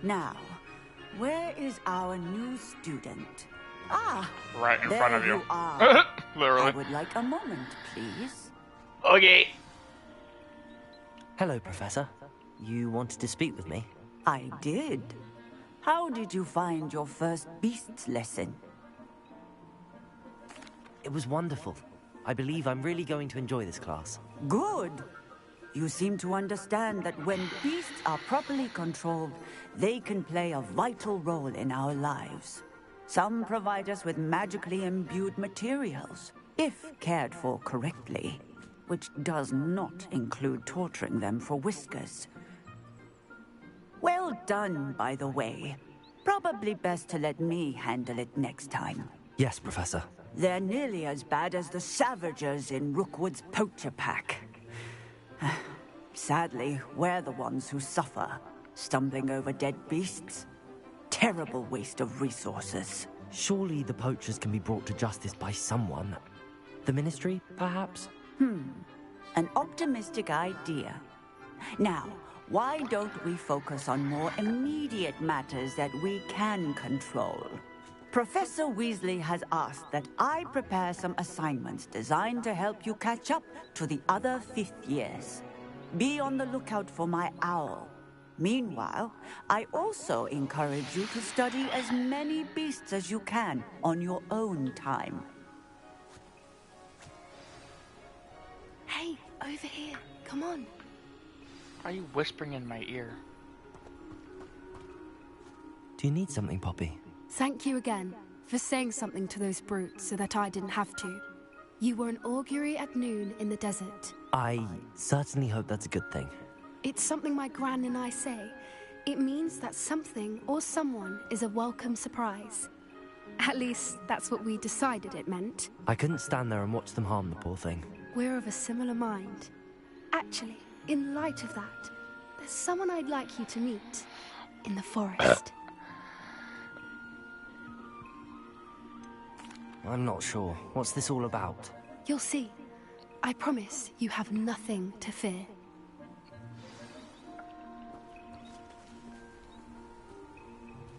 Now, where is our new student? Ah,
right in
there
front of
you are.
Literally.
I would like a moment, please.
Okay.
Hello, Professor. You wanted to speak with me?
I did. How did you find your first beasts lesson?
It was wonderful. I believe I'm really going to enjoy this class.
Good. You seem to understand that when beasts are properly controlled, they can play a vital role in our lives. Some provide us with magically imbued materials, if cared for correctly, which does not include torturing them for whiskers. Well done, by the way. Probably best to let me handle it next time.
Yes, Professor.
They're nearly as bad as the Savagers in Rookwood's poacher pack. Sadly, we're the ones who suffer, stumbling over dead beasts. Terrible waste of resources.
Surely the poachers can be brought to justice by someone. The Ministry, perhaps?
An optimistic idea. Now, why don't we focus on more immediate matters that we can control? Professor Weasley has asked that I prepare some assignments designed to help you catch up to the other fifth years. Be on the lookout for my owl. Meanwhile, I also encourage you to study as many beasts as you can on your own time.
Hey, over here. Come on.
Why are you whispering in my ear?
Do you need something, Poppy?
Thank you again for saying something to those brutes so that I didn't have to. You were an augury at noon in the desert.
I certainly hope that's a good thing.
It's something my gran and I say. It means that something or someone is a welcome surprise. At least, that's what we decided it meant.
I couldn't stand there and watch them harm the poor thing.
We're of a similar mind. Actually, in light of that, there's someone I'd like you to meet in the forest.
I'm not sure. What's this all about?
You'll see. I promise you have nothing to fear.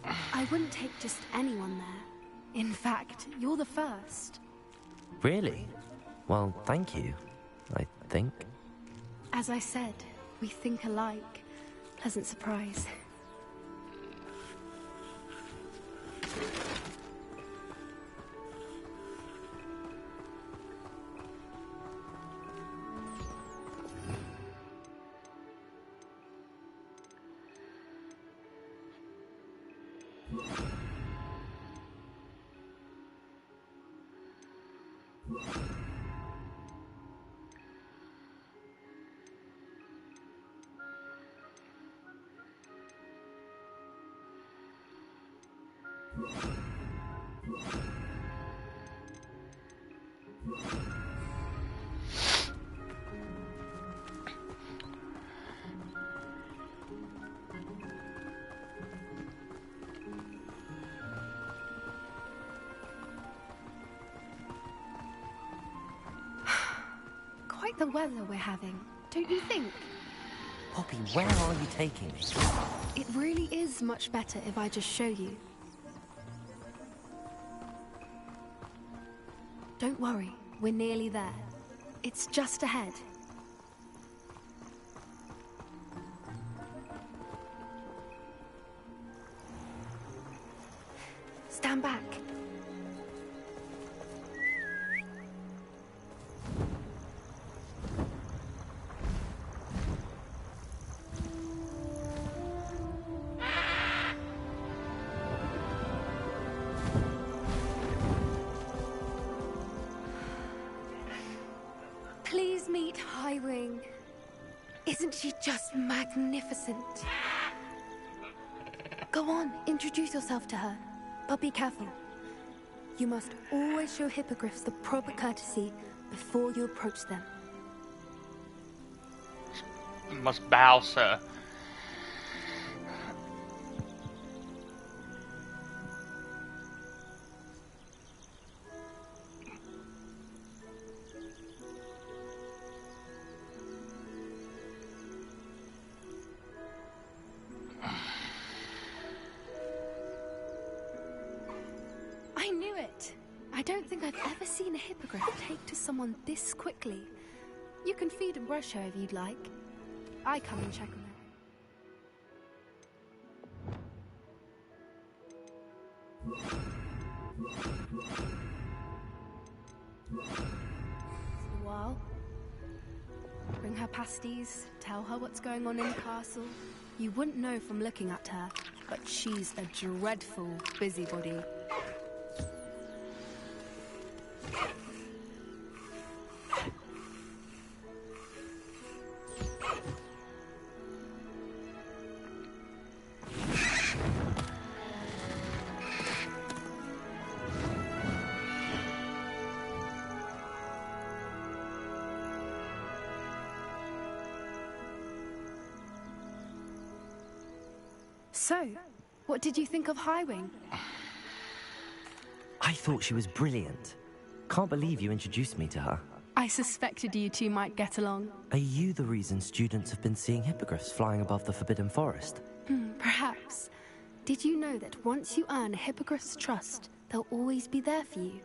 I wouldn't take just anyone there. In fact, you're the first.
Really? Well, thank you, I think.
As I said, we think alike. Pleasant surprise. Quite the weather we're having, don't you think?
Poppy, where are you taking me?
It really is much better if I just show you. Don't worry, we're nearly there. It's just ahead. Stand back. Please meet Highwing. Isn't she just magnificent? Go on, introduce yourself to her. But be careful. You must always show hippogriffs the proper courtesy before you approach them.
You must bow, sir.
I knew it! I don't think I've ever seen a hippogriff take to someone this quickly. You can feed and brush her if you'd like. I come and check on her. A while. Bring her pasties, tell her what's going on in the castle. You wouldn't know from looking at her, but she's a dreadful busybody. So, what did you think of Highwing?
I thought she was brilliant. Can't believe you introduced me to her.
I suspected you two might get along.
Are you the reason students have been seeing hippogriffs flying above the Forbidden Forest?
Perhaps. Did you know that once you earn a hippogriff's trust, they'll always be there for you?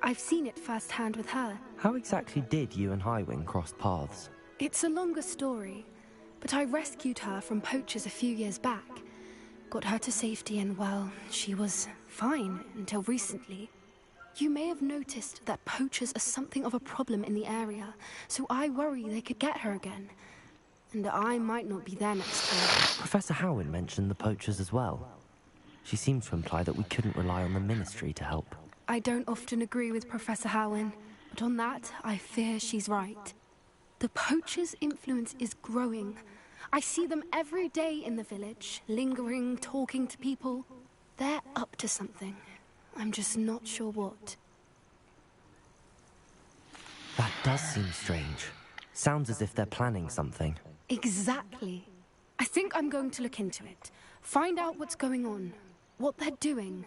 I've seen it firsthand with her.
How exactly did you and Highwing cross paths?
It's a longer story, but I rescued her from poachers a few years back. Got her to safety and, well, she was fine until recently. You may have noticed that poachers are something of a problem in the area, so I worry they could get her again. And I might not be there next time.
Professor Howin mentioned the poachers as well. She seemed to imply that we couldn't rely on the Ministry to help.
I don't often agree with Professor Howin, but on that, I fear she's right. The poachers' influence is growing. I see them every day in the village, lingering, talking to people. They're up to something. I'm just not sure what.
That does seem strange. Sounds as if they're planning something.
Exactly. I think I'm going to look into it. Find out what's going on. What they're doing.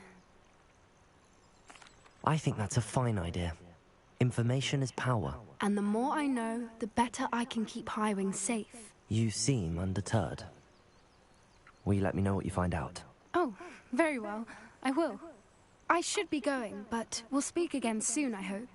I think that's a fine idea. Information is power.
And the more I know, the better I can keep Highwing safe.
You seem undeterred. Will you let me know what you find out?
Oh, very well. I will. I should be going, but we'll speak again soon, I hope.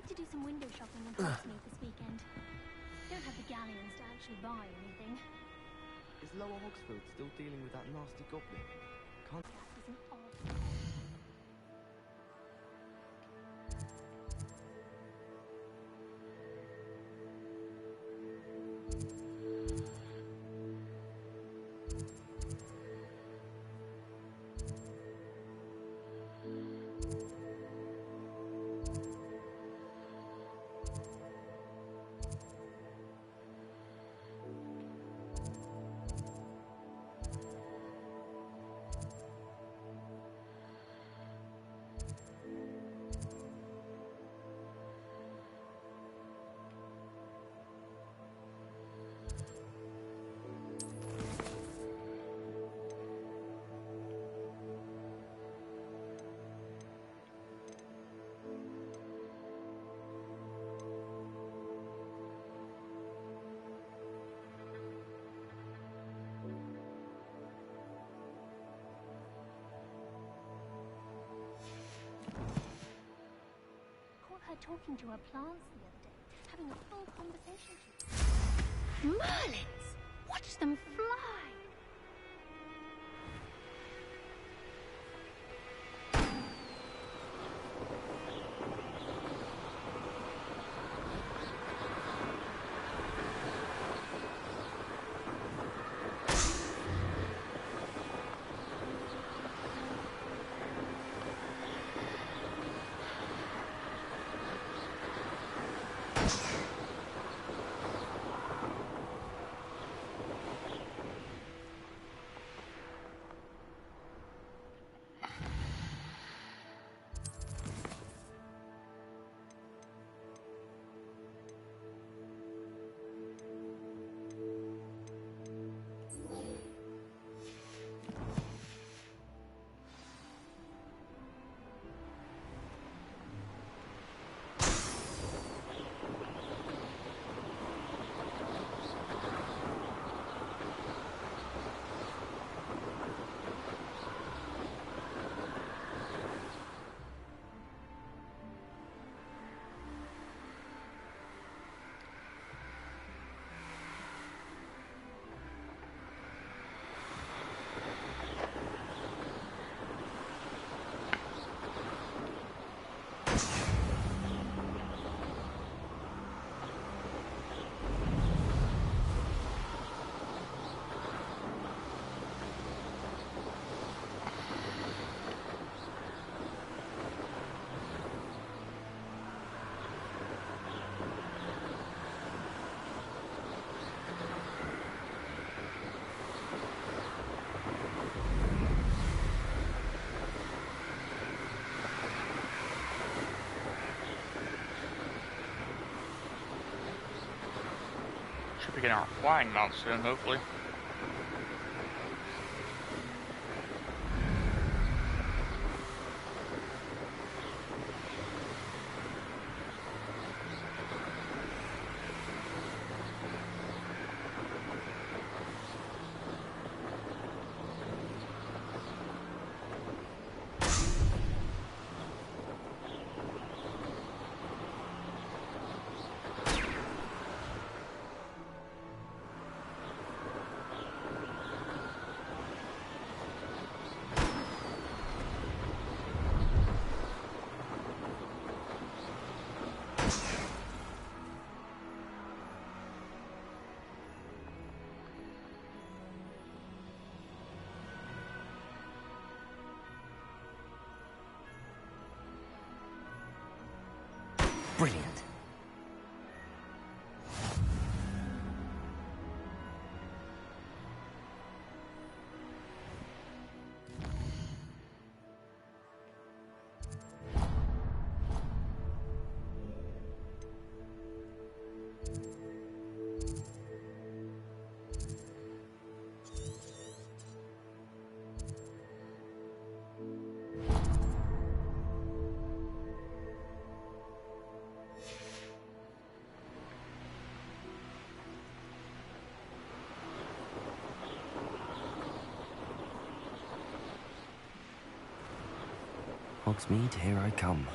To do some window shopping in Hogsmeade this weekend. Don't have the galleons to actually buy anything.
Is Lower Hogsfield still dealing with that nasty goblin? Can't...
That is an odd... Her talking to her plants the other day, having a full conversation. Merlins! Watch them fly!
Should be getting our flying mount soon, hopefully.
Brilliant. Hogsmeade, here I come.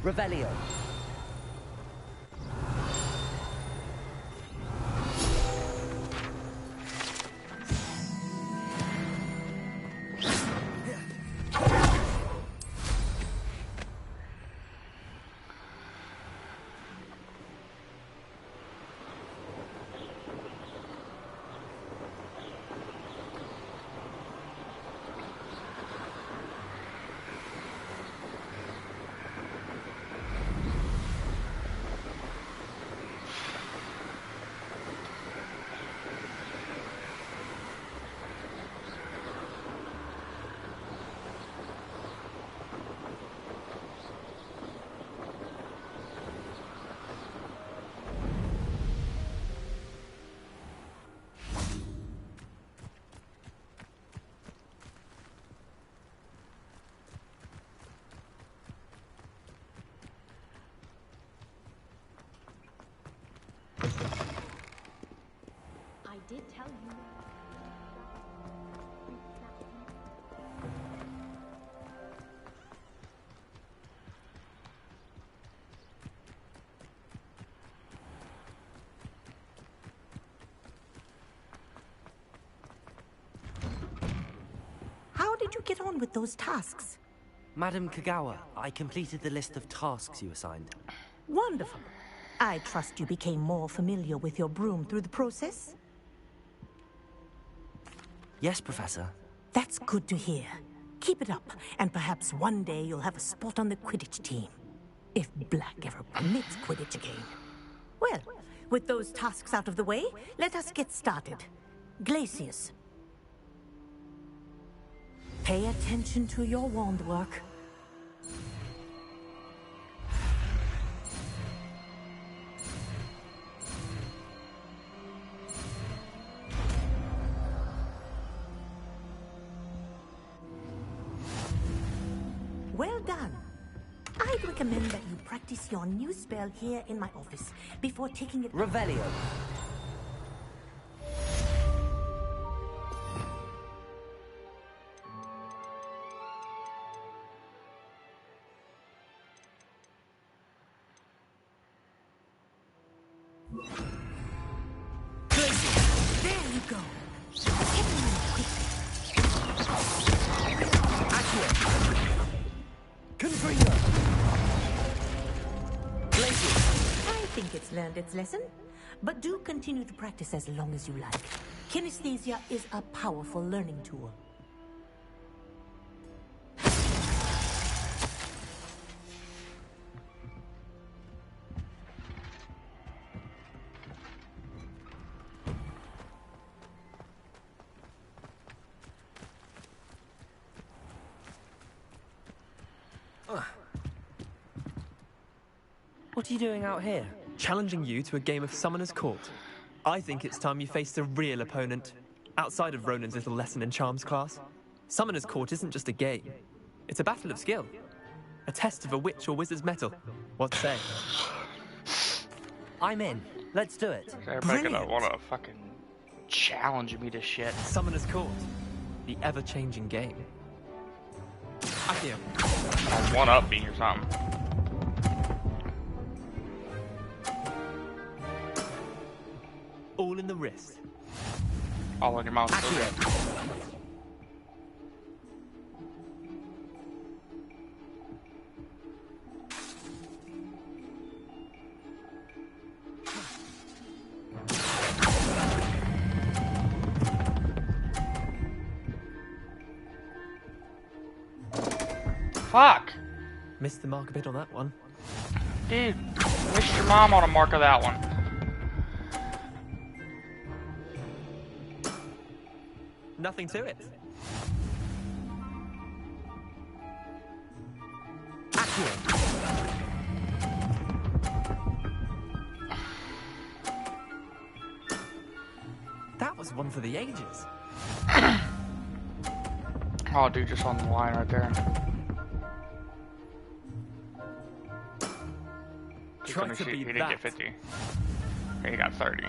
Revelio.
I did tell you.
How did you get on with those tasks?
Madam Kagawa, I completed the list of tasks you assigned.
Wonderful. I trust you became more familiar with your broom through the process?
Yes, Professor.
That's good to hear. Keep it up, and perhaps one day you'll have a spot on the Quidditch team. If Black ever permits Quidditch again. Well, with those tasks out of the way, let us get started. Glacius. Pay attention to your wand work. Well done. I'd recommend that you practice your new spell here in my office before taking it...
Revelio.
There you go. Hit me quickly.
Accio. Confringo.
I think it's learned its lesson, but do continue to practice as long as you like. Kinesthesia is a powerful learning tool.
What are you doing out here?
Challenging you to a game of Summoner's Court. I think it's time you faced a real opponent, outside of Ronan's little lesson in charms class. Summoner's Court isn't just a game. It's a battle of skill. A test of a witch or wizard's mettle. What say?
I'm in. Let's do it.
Everybody gonna wanna fucking challenge me to shit.
Summoner's Court. The ever-changing game. Accio.
I'll one-up me or something.
All in the wrist.
All in your mouth. Fuck!
Missed the mark a bit on that one.
Dude, missed your mom on a mark of that one.
Nothing to it. That was one for the ages.
Oh, dude, just on the line right there.
Try to beat
he didn't
that.
get 50. He got 30.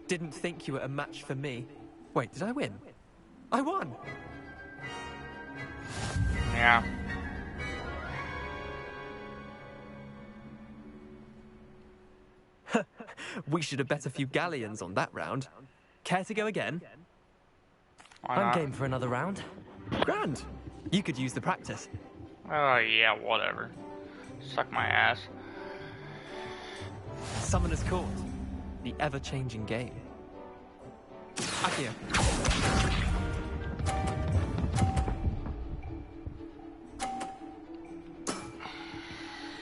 Didn't think you were a match for me. Wait, did I win? I won!
Yeah.
We should have bet a few galleons on that round. Care to go again?
I'm game for another round.
Grand! You could use the practice.
Oh, yeah, whatever. Suck my ass.
Summoner's Court. The ever-changing game. Accio.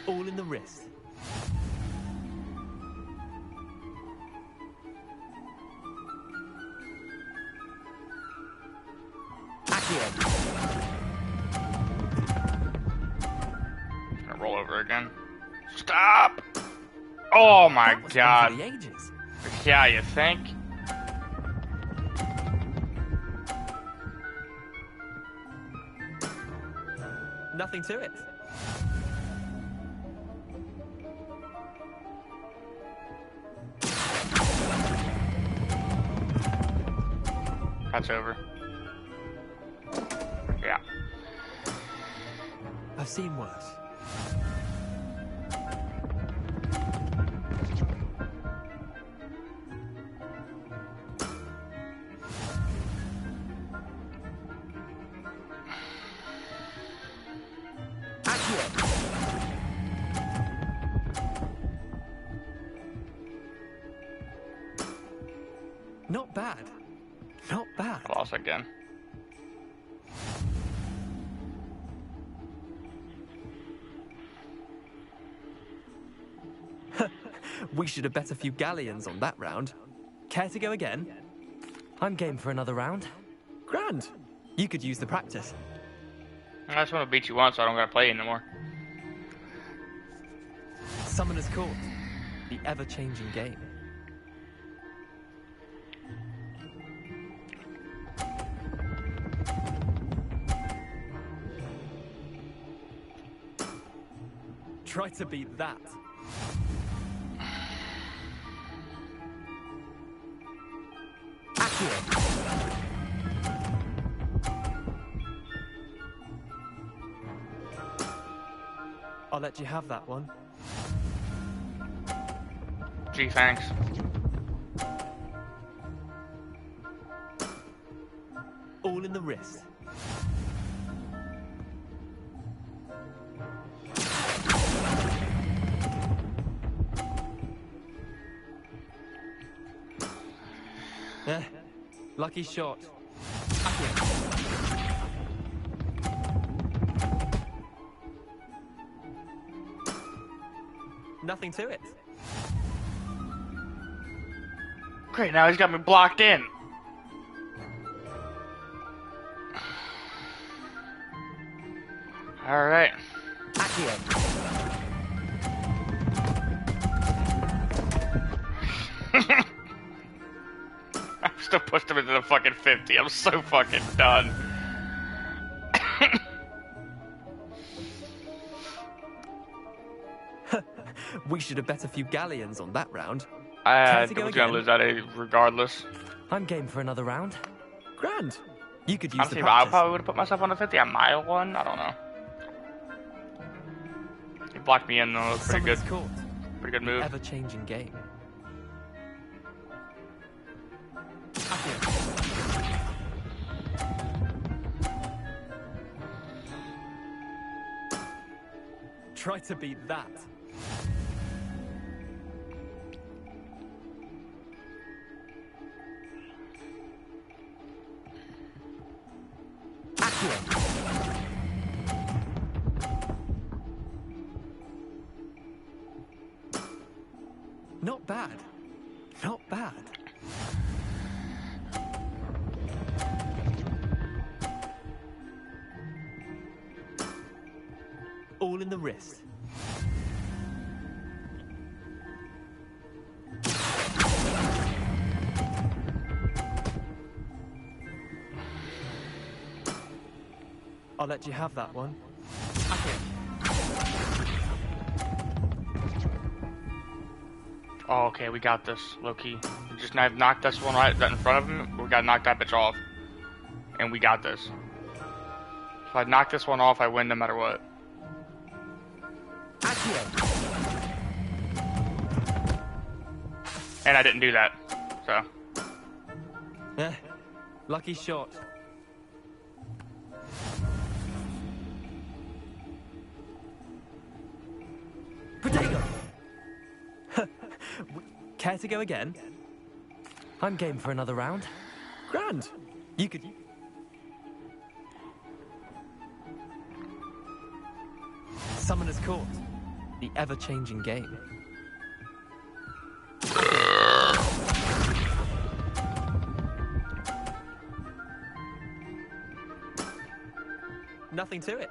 All in the wrist.
Gonna roll over again. Stop! Oh my god.
For the ages.
Yeah, you think?
Nothing to it.
That's over. Yeah.
I've seen worse. Not bad. Not bad.
I lost again.
We should have bet a few galleons on that round. Care to go again?
I'm game for another round.
Grand. You could use the practice.
I just want to beat you once so I don't gotta play anymore.
Summoner's Court. The ever-changing game. Try to beat that. I'll let you have that one.
Gee, thanks.
All in the wrist. Lucky shot. Nothing to it.
Great, now he's got me blocked in. Alright. I'm still pushed him into the fucking 50. I'm so fucking done.
We should have bet a few galleons on that round.
I was gonna lose that regardless.
I'm game for another round.
Grand. You could use
Honestly,
the
I
practice.
probably would have put myself on the 50. I might have won. I don't know. He blocked me in though. It was pretty good.
Court.
Pretty good move.
Ever-changing game. Try to beat that. Not bad. Not bad. All in the wrist. I'll let you have that one.
Oh, okay, we got this, low-key. We just knocked this one right in front of him. We gotta knock that bitch off. And we got this. If I knock this one off, I win no matter what. And I didn't do that, so.
Lucky shot. Potato! Care to go again?
I'm game for another round.
Grand. You could... Summoner's Court. The ever-changing game. Nothing to it.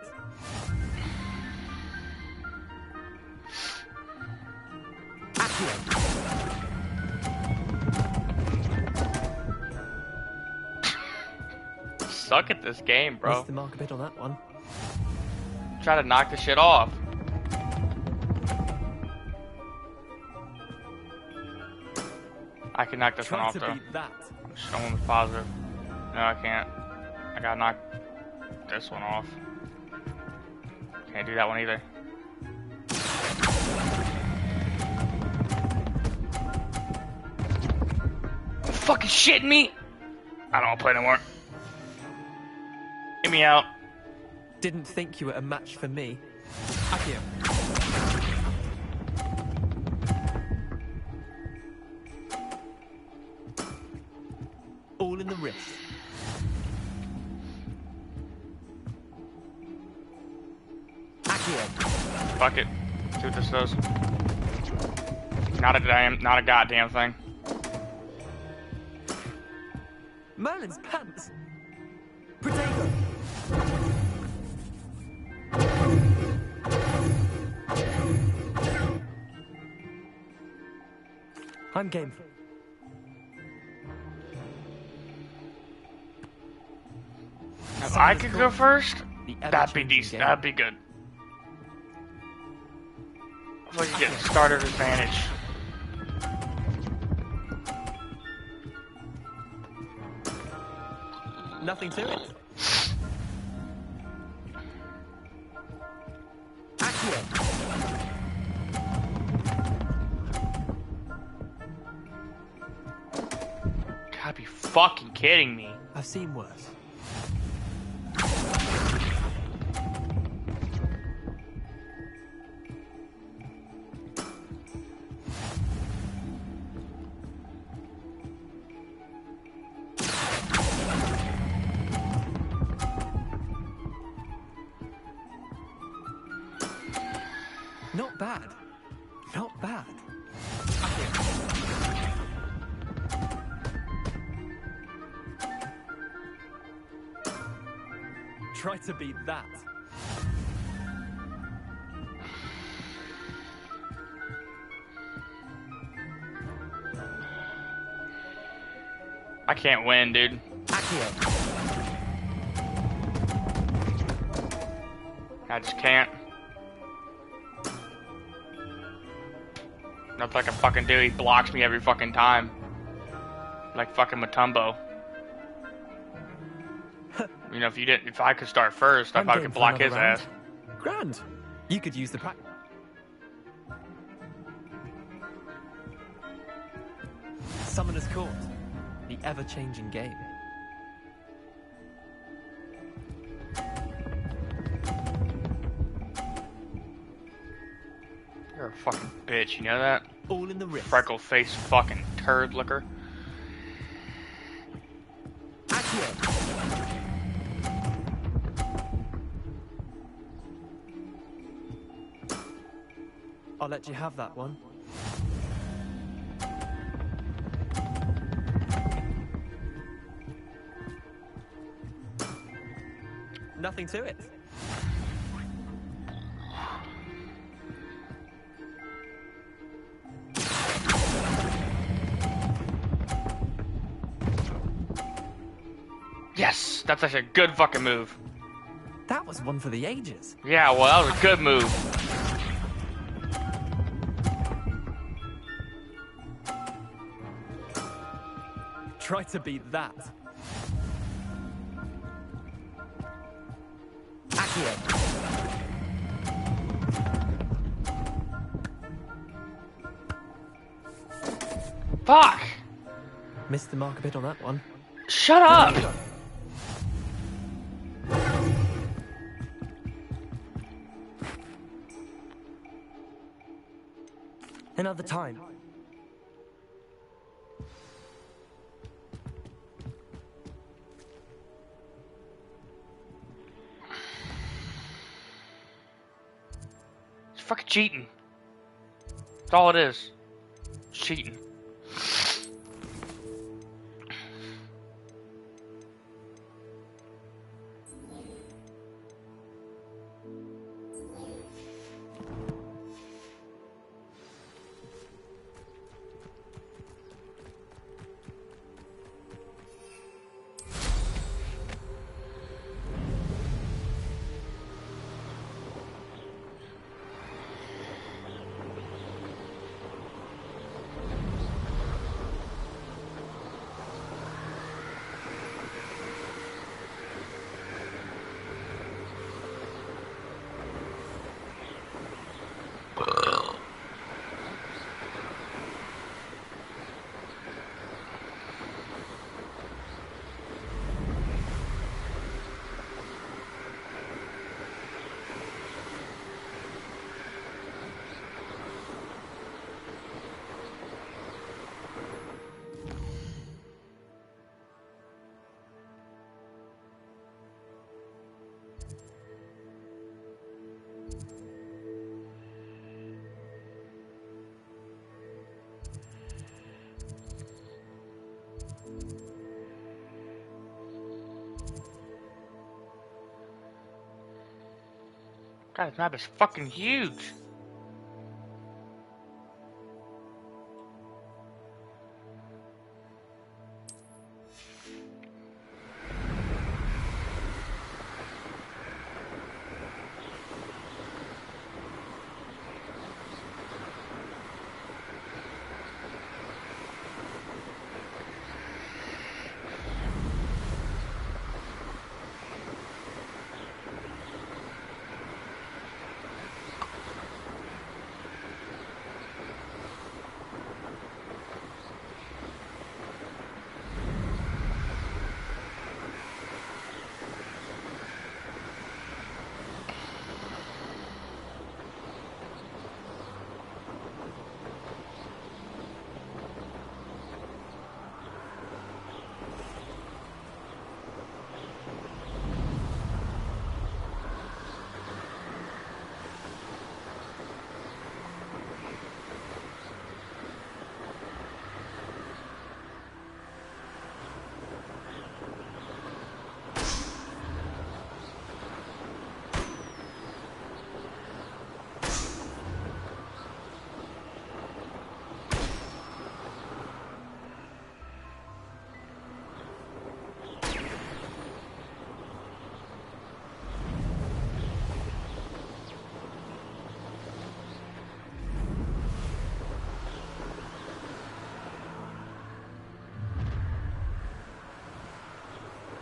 Suck at this game, bro.
Missed the mark a bit on that one.
Try to knock the shit off. I can knock this one off, though.
That.
I'm just going with positive. No, I can't. I gotta knock this one off. Can't do that one either. You fucking shitting me? I don't want to play no more. Get me out.
Didn't think you were a match for me. Akio. All in the wrist.
Fuck it. See what this does. Not a goddamn thing.
Merlin's pants. Potato. I'm game.
If I could go first, that'd be decent. That'd be good. I feel like you get starter advantage.
Nothing to it.
Gotta be fucking kidding me.
I've seen worse. Not bad. Not bad. Try to beat that.
I can't win, dude. I just can't. Nothing I can fucking do. He blocks me every fucking time. Like fucking Matumbo. You know, if I could start first, I probably could block his ass.
Grand. You could use the practice. Summoner's Court. The ever-changing game.
You're a fucking bitch, you know that?
All in the wrist.
Freckle face fucking turd licker.
I'll let you have that one. Nothing to it.
Yes, that's actually a good fucking move.
That was one for the ages.
Yeah, well, that was a good move.
Try to beat that.
Fuck!
Missed the mark a bit on that one.
Shut up!
Another time.
It's fucking cheating. That's all it is. It's cheating. God, this map is fucking huge.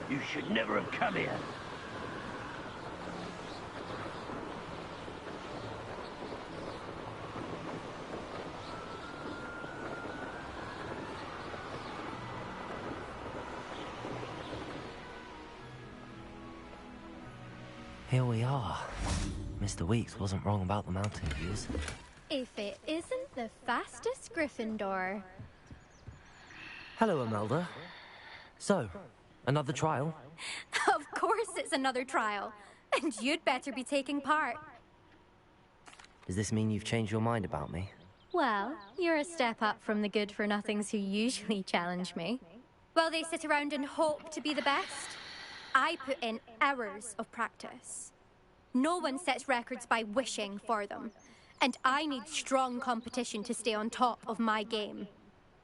You should never have come here.
Here we are. Mr. Weeks wasn't wrong about the mountain views.
If it isn't the fastest Gryffindor.
Hello, Imelda. So, another trial?
Of course it's another trial. And you'd better be taking part.
Does this mean you've changed your mind about me?
Well, you're a step up from the good-for-nothings who usually challenge me. While they sit around and hope to be the best, I put in hours of practice. No one sets records by wishing for them. And I need strong competition to stay on top of my game.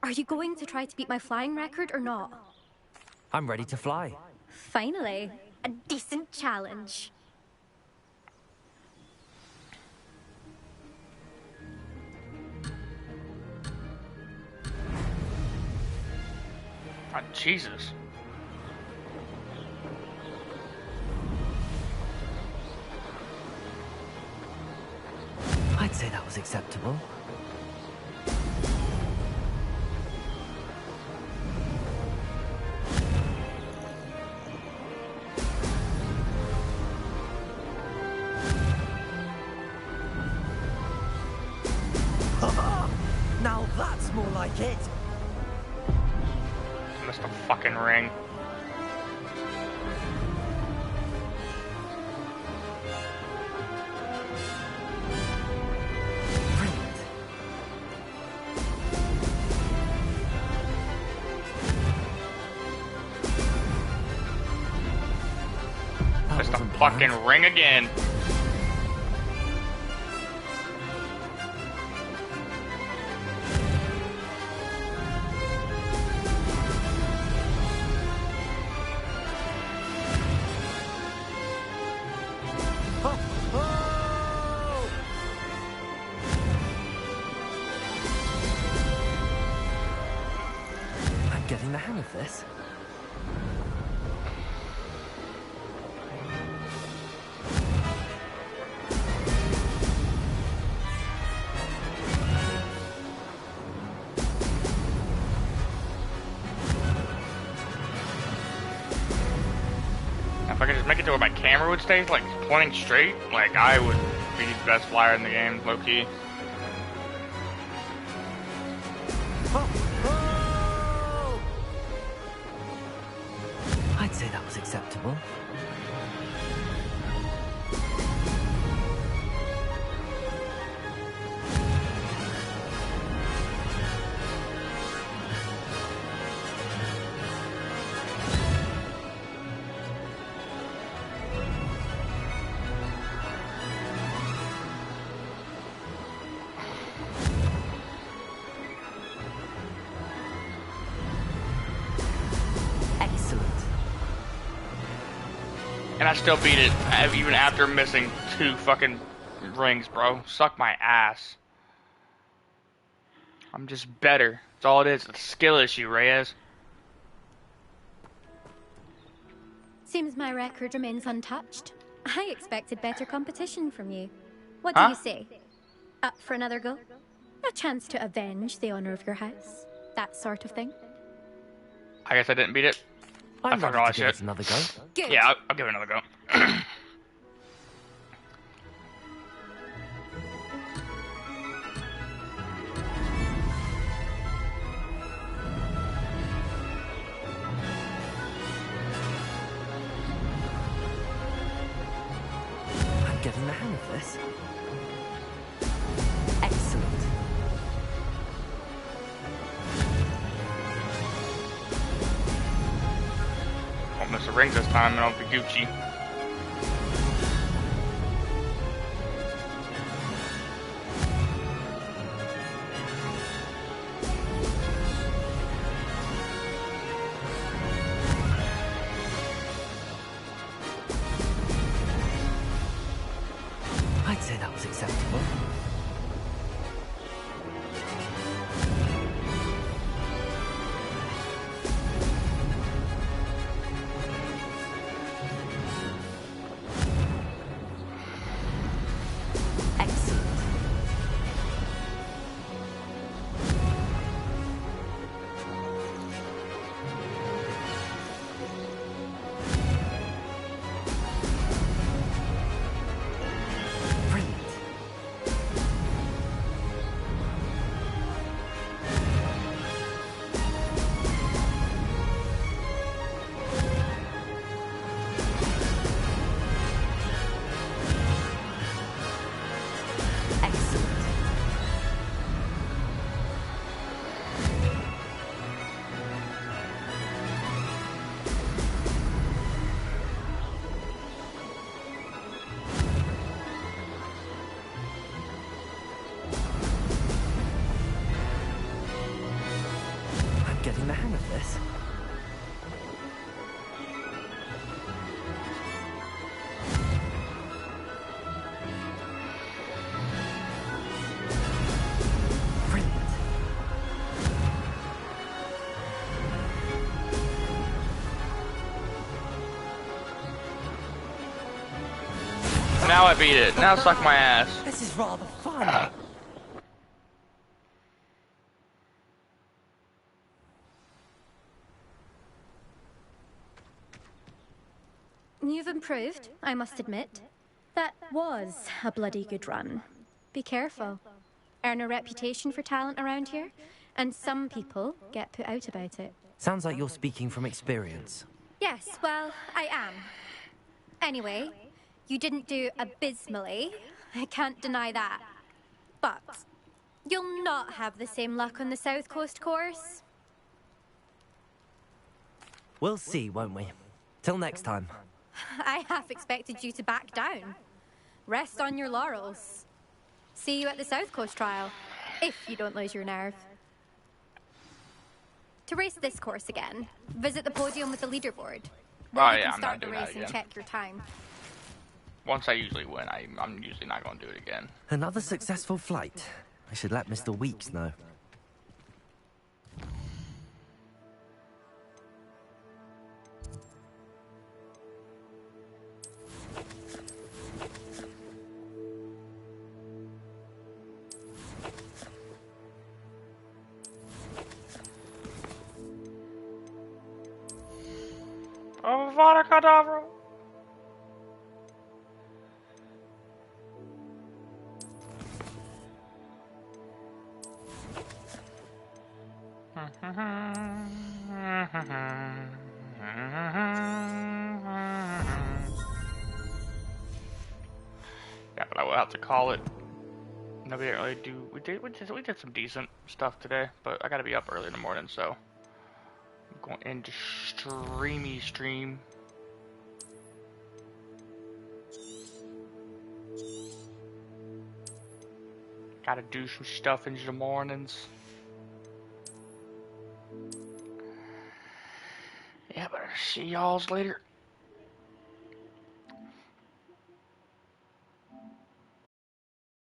Are you going to try to beat my flying record or not?
I'm ready to fly.
Finally, a decent challenge.
Oh, Jesus.
I'd say that was acceptable. Now that's more like it.
Missed a fucking ring. Missed a fucking ring again.
I'm getting the hang of this.
If I could just make it to where my camera would stay, like, pointing straight, like, I would be the best flyer in the game, low-key.
I'd say that was acceptable.
And I still beat it, even after missing 2 fucking rings, bro. Suck my ass. I'm just better. That's all it is. It's a skill issue, Reyes.
Seems my record remains untouched. I expected better competition from you. What do you say? Up for another go? A chance to avenge the honor of your house? That sort of thing?
I guess I didn't beat it.
I'm ready to give it another go.
Good.
Yeah, I'll give it another go.
I'm getting the hang of this. Excellent.
Won't miss the rings this time, and I'll be Gucci.
I'd say that was acceptable. Getting the hang of this. Brilliant.
Now I beat it. Now suck my ass.
This is rather fun.
You've improved, I must admit. That was a bloody good run. Be careful. Earn a reputation for talent around here, and some people get put out about it.
Sounds like you're speaking from experience.
Yes, well, I am. Anyway, you didn't do abysmally. I can't deny that. But you'll not have the same luck on the South Coast course.
We'll see, won't we? Till next time.
I half expected you to back down. Rest on your laurels. See you at the South Coast trial, if you don't lose your nerve. To race this course again, visit the podium with the leaderboard. Then you can start the race and check your time.
Once I usually win, I'm usually not going to do it again.
Another successful flight. I should let Mr. Weeks know.
Avada Kedavra. Yeah, but I will have to call it. No, we didn't really do. We did some decent stuff today, but I gotta be up early in the morning, so I'm going into stream. Gotta do some stuff in the mornings. Yeah, but I'll see y'all's later.